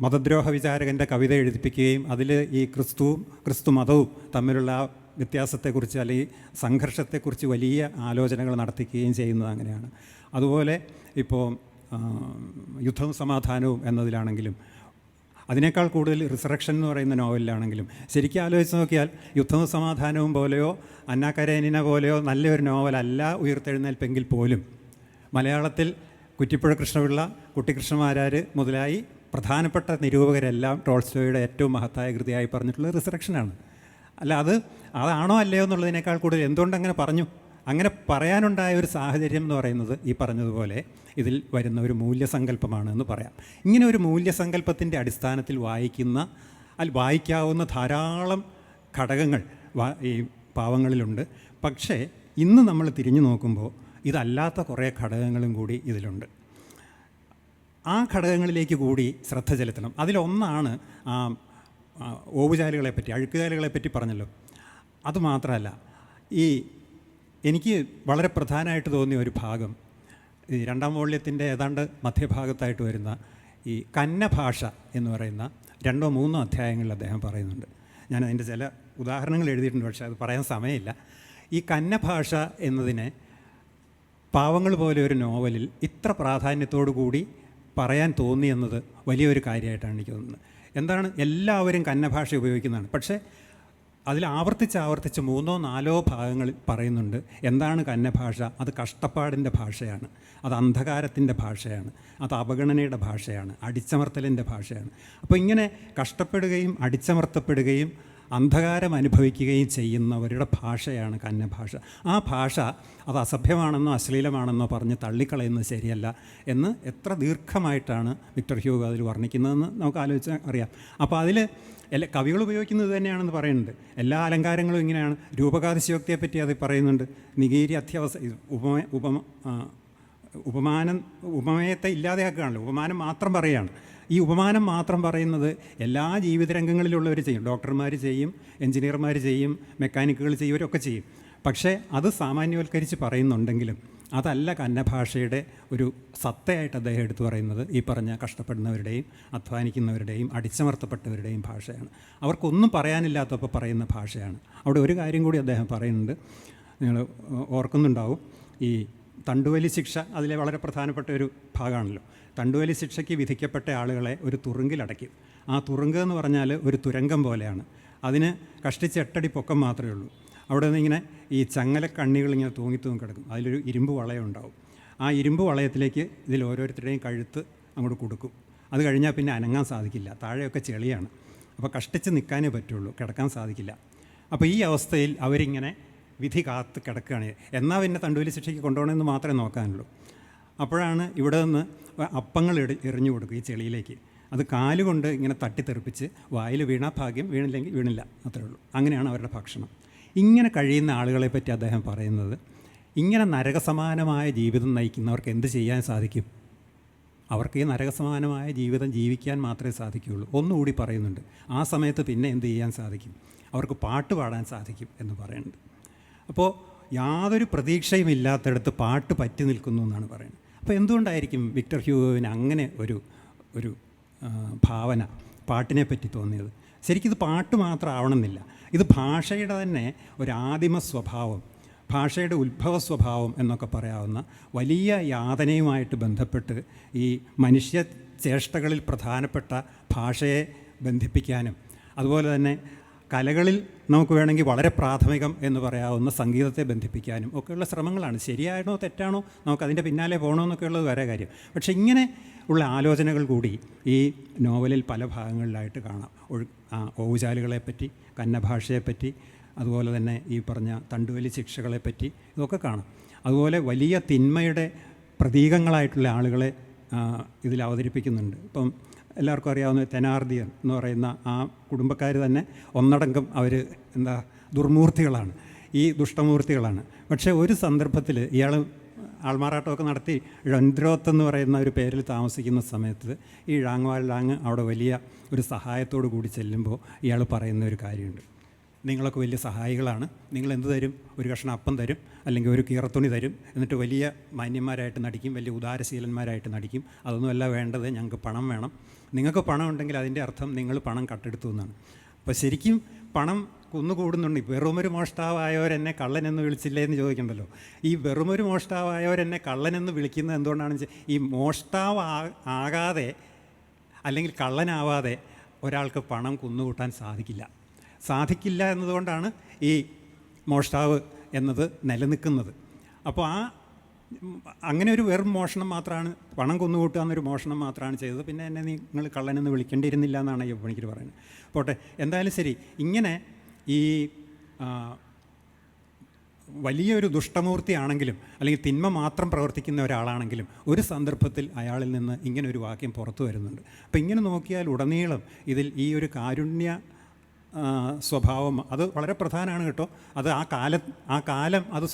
മതദ്രോഹ വിചാരകൻ്റെ കവിത എഴുതിപ്പിക്കുകയും അതിൽ ഈ ക്രിസ്തു മതവും തമ്മിലുള്ള വ്യത്യാസത്തെക്കുറിച്ച് അല്ലെങ്കിൽ സംഘർഷത്തെക്കുറിച്ച് വലിയ ആലോചനകൾ നടത്തിക്കുകയും ചെയ്യുന്നത് അങ്ങനെയാണ്. അതുപോലെ ഇപ്പോൾ യുദ്ധവും സമാധാനവും എന്നതിലാണെങ്കിലും അതിനേക്കാൾ കൂടുതൽ റിസറക്ഷൻ എന്ന് പറയുന്ന നോവലിലാണെങ്കിലും ശരിക്കും ആലോചിച്ച് നോക്കിയാൽ യുദ്ധവും സമാധാനവും പോലെയോ അന്നാ കരേനിന പോലെയോ നല്ലൊരു നോവലല്ല ഉയർത്തെഴുന്നേൽപ്പെങ്കിൽ പോലും മലയാളത്തിൽ കുറ്റിപ്പുഴ കൃഷ്ണപിള്ള, കുട്ടിക്കൃഷ്ണമാരാർ മുതലായി പ്രധാനപ്പെട്ട നിരൂപകരെല്ലാം ടോൾസ്റ്റോയുടെ ഏറ്റവും മഹത്തായ കൃതിയായി പറഞ്ഞിട്ടുള്ളത് റിസറക്ഷനാണ്. അല്ല അതാണോ അല്ലയോ എന്നുള്ളതിനേക്കാൾ കൂടുതൽ എന്തുകൊണ്ടങ്ങനെ പറഞ്ഞു, അങ്ങനെ പറയാനുണ്ടായ ഒരു സാഹചര്യം എന്ന് പറയുന്നത് ഈ പറഞ്ഞതുപോലെ ഇതിൽ വരുന്ന ഒരു മൂല്യസങ്കല്പമാണ് എന്ന് പറയാം. ഇങ്ങനെ ഒരു മൂല്യസങ്കല്പത്തിൻ്റെ അടിസ്ഥാനത്തിൽ വായിക്കാവുന്ന ധാരാളം ഘടകങ്ങൾ ഈ പാവങ്ങളിലുണ്ട്. പക്ഷേ ഇന്ന് നമ്മൾ തിരിഞ്ഞു നോക്കുമ്പോൾ ഇതല്ലാത്ത കുറേ ഘടകങ്ങളും കൂടി ഇതിലുണ്ട്. ആ ഘടകങ്ങളിലേക്ക് കൂടി ശ്രദ്ധ ചെലുത്തണം. അതിലൊന്നാണ് ഓവുചാലുകളെപ്പറ്റി, അഴുക്കുചാലുകളെപ്പറ്റി പറഞ്ഞല്ലോ. അതുമാത്രമല്ല, എനിക്ക് വളരെ പ്രധാനമായിട്ട് തോന്നിയ ഒരു ഭാഗം ഈ 2ാം വോള്യത്തിൻ്റെ ഏതാണ്ട് മധ്യഭാഗത്തായിട്ട് വരുന്ന ഈ കന്നഭാഷ എന്ന് പറയുന്ന 2ഓ 3ഓ അധ്യായങ്ങളിൽ അദ്ദേഹം പറയുന്നുണ്ട്. ഞാൻ അതിൻ്റെ ചില ഉദാഹരണങ്ങൾ എഴുതിയിട്ടുണ്ട്, പക്ഷേ അത് പറയാൻ സമയമില്ല. ഈ കന്നഭാഷ എന്നതിനെ പാവങ്ങൾ പോലെ ഒരു നോവലിൽ ഇത്ര പ്രാധാന്യത്തോടു കൂടി പറയാൻ തോന്നിയെന്നത് വലിയൊരു കാര്യമായിട്ടാണ് എനിക്ക് തോന്നുന്നത്. എന്താണ്, എല്ലാവരും കന്നഭാഷ ഉപയോഗിക്കുന്നതാണ്, പക്ഷേ അതിൽ ആവർത്തിച്ച് 3ഓ 4ഓ ഭാഗങ്ങളിൽ പറയുന്നുണ്ട് എന്താണ് കന്നഭാഷ. അത് കഷ്ടപ്പാടിൻ്റെ ഭാഷയാണ്, അത് അന്ധകാരത്തിൻ്റെ ഭാഷയാണ്, അത് അവഗണനയുടെ ഭാഷയാണ്, അടിച്ചമർത്തലിൻ്റെ ഭാഷയാണ്. അപ്പോൾ ഇങ്ങനെ കഷ്ടപ്പെടുകയും അടിച്ചമർത്തപ്പെടുകയും അന്ധകാരം അനുഭവിക്കുകയും ചെയ്യുന്നവരുടെ ഭാഷയാണ് കന്നഭാഷ. ആ ഭാഷ അത് അസഭ്യമാണെന്നോ അശ്ലീലമാണെന്നോ പറഞ്ഞ് തള്ളിക്കളയുന്നത് ശരിയല്ല എന്ന് എത്ര ദീർഘമായിട്ടാണ് വിക്ടർ ഹ്യൂഗോ അതിൽ വർണ്ണിക്കുന്നതെന്ന് നമുക്ക് ആലോചിച്ചാൽ അറിയാം. അപ്പോൾ അതിൽ കവികൾ ഉപയോഗിക്കുന്നത് തന്നെയാണെന്ന് പറയുന്നുണ്ട്. എല്ലാ അലങ്കാരങ്ങളും ഇങ്ങനെയാണ്. രൂപകാതിശയോക്തിയെപ്പറ്റി അത് പറയുന്നുണ്ട്. നികീരി ഉപമാനത്തെ ഇല്ലാതെയാക്കുകയാണല്ലോ, ഉപമാനം മാത്രം പറയുകയാണ്. ഈ ഉപമാനം മാത്രം പറയുന്നത് എല്ലാ ജീവിത രംഗങ്ങളിലുള്ളവർ ചെയ്യും. ഡോക്ടർമാർ ചെയ്യും, എൻജിനീയർമാർ ചെയ്യും, മെക്കാനിക്കുകൾ ചെയ്യും, ഇവരൊക്കെ ചെയ്യും. പക്ഷേ അത് സാമാന്യവൽക്കരിച്ച് പറയുന്നുണ്ടെങ്കിലും അതല്ല കന്നഭാഷയുടെ ഒരു സത്തയായിട്ട് അദ്ദേഹം എടുത്തു പറയുന്നത് ഈ പറഞ്ഞ കഷ്ടപ്പെടുന്നവരുടെയും അധ്വാനിക്കുന്നവരുടെയും അടിച്ചമർത്തപ്പെട്ടവരുടെയും ഭാഷയാണ്. അവർക്കൊന്നും പറയാനില്ലാത്തപ്പോൾ പറയുന്ന ഭാഷയാണ്. അവിടെ ഒരു കാര്യം കൂടി അദ്ദേഹം പറയുന്നുണ്ട്, നിങ്ങൾ ഓർക്കുന്നുണ്ടാവും. ഈ തണ്ടുവലി ശിക്ഷ അതിലെ വളരെ പ്രധാനപ്പെട്ട ഒരു ഭാഗമാണല്ലോ. തണ്ടുവലി ശിക്ഷയ്ക്ക് വിധിക്കപ്പെട്ട ആളുകളെ ഒരു തുറുങ്കിലടയ്ക്കും. ആ തുറുങ്ക് എന്ന് പറഞ്ഞാൽ ഒരു തുരങ്കം പോലെയാണ്. അതിന് കഷ്ടിച്ച് 8 അടി പൊക്കം മാത്രമേ ഉള്ളൂ. അവിടെ നിന്ന് ഇങ്ങനെ ഈ ചങ്ങല കണ്ണികൾ ഇങ്ങനെ തൂങ്ങി കിടക്കും. അതിലൊരു ഇരുമ്പ് വളയം ഉണ്ടാവും. ആ ഇരുമ്പ് വളയത്തിലേക്ക് ഇതിൽ ഓരോരുത്തരുടെയും കഴുത്ത് അങ്ങോട്ട് കൊടുക്കും. അത് കഴിഞ്ഞാൽ പിന്നെ അനങ്ങാൻ സാധിക്കില്ല, താഴെയൊക്കെ ചെളിയാണ്. അപ്പോൾ കഷ്ടിച്ച് നിൽക്കാനേ പറ്റുള്ളൂ, കിടക്കാൻ സാധിക്കില്ല. അപ്പോൾ ഈ അവസ്ഥയിൽ അവരിങ്ങനെ വിധി കാത്ത് കിടക്കുകയാണ്. എന്നാൽ പിന്നെ തണ്ടുവലി ശിക്ഷയ്ക്ക് കൊണ്ടുപോകണമെന്ന് മാത്രമേ നോക്കാനുള്ളൂ. അപ്പോഴാണ് ഇവിടെ നിന്ന് അപ്പങ്ങൾ എറിഞ്ഞു കൊടുക്കും ഈ ചെളിയിലേക്ക്. അത് കാലുകൊണ്ട് ഇങ്ങനെ തട്ടിത്തെറിപ്പിച്ച് വായിൽ വീണാ ഭാഗ്യം, വീണില്ലെങ്കിൽ വീണില്ല, അത്രേ ഉള്ളൂ. അങ്ങനെയാണ് അവരുടെ ഭക്ഷണം. ഇങ്ങനെ കഴിയുന്ന ആളുകളെ പറ്റി അദ്ദേഹം പറയുന്നത്, ഇങ്ങനെ നരകസമാനമായ ജീവിതം നയിക്കുന്നവർക്ക് എന്ത് ചെയ്യാൻ സാധിക്കും? അവർക്ക് ഈ നരകസമാനമായ ജീവിതം ജീവിക്കാൻ മാത്രമേ സാധിക്കുകയുള്ളൂ. ഒന്നുകൂടി പറയുന്നുണ്ട്, ആ സമയത്ത് പിന്നെ എന്ത് ചെയ്യാൻ സാധിക്കും? അവർക്ക് പാട്ട് പാടാൻ സാധിക്കും എന്ന് പറയുന്നുണ്ട്. അപ്പോൾ യാതൊരു പ്രതീക്ഷയും ഇല്ലാത്തടത്ത് പാട്ട് പറ്റി നിൽക്കുന്നു എന്നാണ് പറയുന്നത്. അപ്പോൾ എന്തുകൊണ്ടായിരിക്കും വിക്ടർ ഹ്യൂഗോവിന് അങ്ങനെ ഒരു ഭാവന പാട്ടിനെ പറ്റി തോന്നിയത്? ശരിക്കും ഇത് പാട്ട് മാത്രം ആവണമെന്നില്ല. ഇത് ഭാഷയുടെ തന്നെ ഒരു ആദിമ സ്വഭാവം, ഭാഷയുടെ ഉത്ഭവ സ്വഭാവം എന്നൊക്കെ പറയാവുന്ന വലിയ യാതനയുമായിട്ട് ബന്ധപ്പെട്ട് ഈ മനുഷ്യ ചേഷ്ടകളിൽ പ്രധാനപ്പെട്ട ഭാഷയെ ബന്ധിപ്പിക്കാനും അതുപോലെ തന്നെ കലകളിൽ നമുക്ക് വേണമെങ്കിൽ വളരെ പ്രാഥമികം എന്ന് പറയാവുന്ന സംഗീതത്തെ ബന്ധിപ്പിക്കാനും ഒക്കെയുള്ള ശ്രമങ്ങളാണ്. ശരിയാണോ തെറ്റാണോ നമുക്കതിൻ്റെ പിന്നാലെ പോകണമെന്നൊക്കെ ഉള്ളത് വേറെ കാര്യം. പക്ഷേ ഇങ്ങനെ ഉള്ള ആലോചനകൾ കൂടി ഈ നോവലിൽ പല ഭാഗങ്ങളിലായിട്ട് കാണാം. ഓവുചാലുകളെപ്പറ്റി, കന്നഭാഷയെപ്പറ്റി, അതുപോലെ തന്നെ ഈ പറഞ്ഞ തണ്ടുവലി ശിക്ഷകളെപ്പറ്റി ഇതൊക്കെ കാണാം. അതുപോലെ വലിയ തിന്മയുടെ പ്രതീകങ്ങളായിട്ടുള്ള ആളുകളെ ഇതിൽ അവതരിപ്പിക്കുന്നുണ്ട്. ഇപ്പം എല്ലാവർക്കും അറിയാവുന്ന തെനാർദിയൻ എന്ന് പറയുന്ന ആ കുടുംബക്കാർ തന്നെ ഒന്നടങ്കം അവർ ദുർമൂർത്തികളാണ്, ഈ ദുഷ്ടമൂർത്തികളാണ്. പക്ഷേ ഒരു സന്ദർഭത്തിൽ ഇയാൾ ആൾമാറാട്ടമൊക്കെ നടത്തി റൺദ്രോത്ത് എന്ന് പറയുന്ന ഒരു പേരിൽ താമസിക്കുന്ന സമയത്ത് ഈ ഴാങ്വാൽ ലാങ് അവിടെ വലിയ ഒരു സഹായത്തോടു കൂടി ചെല്ലുമ്പോൾ ഇയാൾ പറയുന്ന ഒരു കാര്യമുണ്ട്. നിങ്ങളൊക്കെ വലിയ സഹായികളാണ്, നിങ്ങൾ എന്ത് തരും? ഒരു കഷ്ണം അപ്പം തരും, അല്ലെങ്കിൽ ഒരു കീറത്തുണി തരും, എന്നിട്ട് വലിയ മാന്യന്മാരായിട്ട് നടിക്കും, വലിയ ഉദാരശീലന്മാരായിട്ട് നടിക്കും. അതൊന്നുമല്ല വേണ്ടത്, ഞങ്ങൾക്ക് പണം വേണം. നിങ്ങൾക്ക് പണം ഉണ്ടെങ്കിൽ അതിൻ്റെ അർത്ഥം നിങ്ങൾ പണം കട്ടെടുത്തു എന്നാണ്. അപ്പോൾ ശരിക്കും പണം കുന്നുകൂടുന്നുണ്ട്. വെറുമൊരു മോഷ്ടാവായവരെന്നെ കള്ളനെന്ന് വിളിച്ചില്ലേ എന്ന് ചോദിക്കണ്ടല്ലോ. ഈ വെറുമൊരു മോഷ്ടാവായവരെന്നെ കള്ളനെന്ന് വിളിക്കുന്നത് എന്തുകൊണ്ടാണെന്ന് വെച്ചാൽ ഈ മോഷ്ടാവ് ആകാതെ അല്ലെങ്കിൽ കള്ളനാവാതെ ഒരാൾക്ക് പണം കുന്നുകൂട്ടാൻ സാധിക്കില്ല എന്നതുകൊണ്ടാണ് ഈ മോഷ്ടാവ് എന്നത് നിലനിൽക്കുന്നത്. അപ്പോൾ അങ്ങനെ ഒരു വെറും മോഷണം മാത്രമാണ്, പണം കുന്നുകൂട്ടുക എന്നൊരു മോഷണം മാത്രമാണ് ചെയ്തത്. പിന്നെ എന്നെ നിങ്ങൾ കള്ളനെന്ന് വിളിക്കേണ്ടിയിരുന്നില്ല എന്നാണ് ഈ പണിക്കർ പറയുന്നത്. പോട്ടെ, എന്തായാലും ശരി. ഇങ്ങനെ ഈ വലിയൊരു ദുഷ്ടമൂർത്തിയാണെങ്കിലും അല്ലെങ്കിൽ തിന്മ മാത്രം പ്രവർത്തിക്കുന്ന ഒരാളാണെങ്കിലും ഒരു സന്ദർഭത്തിൽ അയാളിൽ നിന്ന് ഇങ്ങനൊരു വാക്യം പുറത്തു വരുന്നുണ്ട്. അപ്പോൾ ഇങ്ങനെ നോക്കിയാൽ ഉടനീളം ഇതിൽ ഈ ഒരു കാരുണ്യ സ്വഭാവം അത് വളരെ പ്രധാനമാണ് കേട്ടോ. അത് ആ കാലം അത്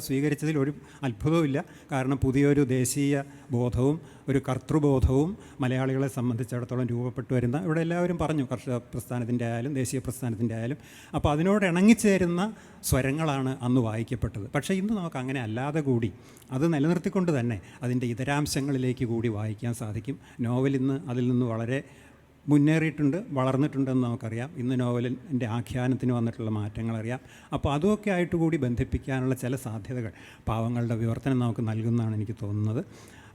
സ്വീകരിച്ചതിൽ ഒരു അത്ഭുതവുമില്ല. കാരണം പുതിയൊരു ദേശീയ ബോധവും ഒരു കർത്തൃബോധവും മലയാളികളെ സംബന്ധിച്ചിടത്തോളം രൂപപ്പെട്ടു വരുന്ന, ഇവിടെ എല്ലാവരും പറഞ്ഞു, കർഷക പ്രസ്ഥാനത്തിൻ്റെ ആയാലും ദേശീയ പ്രസ്ഥാനത്തിൻ്റെ ആയാലും. അപ്പോൾ അതിനോട് ഇണങ്ങിച്ചേരുന്ന സ്വരങ്ങളാണ് അന്ന് വായിക്കപ്പെട്ടത്. പക്ഷേ ഇന്ന് നമുക്ക് അങ്ങനെ അല്ലാതെ കൂടി അത് നിലനിർത്തിക്കൊണ്ട് തന്നെ അതിൻ്റെ ഇതരാംശങ്ങളിലേക്ക് കൂടി വായിക്കാൻ സാധിക്കും. നോവൽ ഇന്ന് അതിൽ നിന്ന് വളരെ മുന്നേറിയിട്ടുണ്ട്, വളർന്നിട്ടുണ്ടെന്ന് നമുക്കറിയാം. ഇന്ന് നോവലിൻ്റെ ആഖ്യാനത്തിന് വന്നിട്ടുള്ള മാറ്റങ്ങളറിയാം. അപ്പോൾ അതുമൊക്കെ ആയിട്ട് കൂടി ബന്ധിപ്പിക്കാനുള്ള ചില സാധ്യതകൾ പാവങ്ങളുടെ വിവർത്തനം നമുക്ക് നൽകുന്നതാണ് എനിക്ക് തോന്നുന്നത്.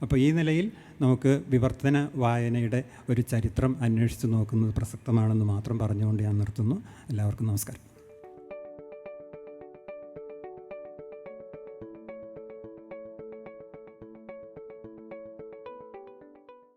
അപ്പോൾ ഈ നിലയിൽ നമുക്ക് വിവർത്തന വായനയുടെ ഒരു ചരിത്രം അന്വേഷിച്ച് നോക്കുന്നത് പ്രസക്തമാണെന്ന് മാത്രം പറഞ്ഞുകൊണ്ട് ഞാൻ നിർത്തുന്നു. എല്ലാവർക്കും നമസ്കാരം.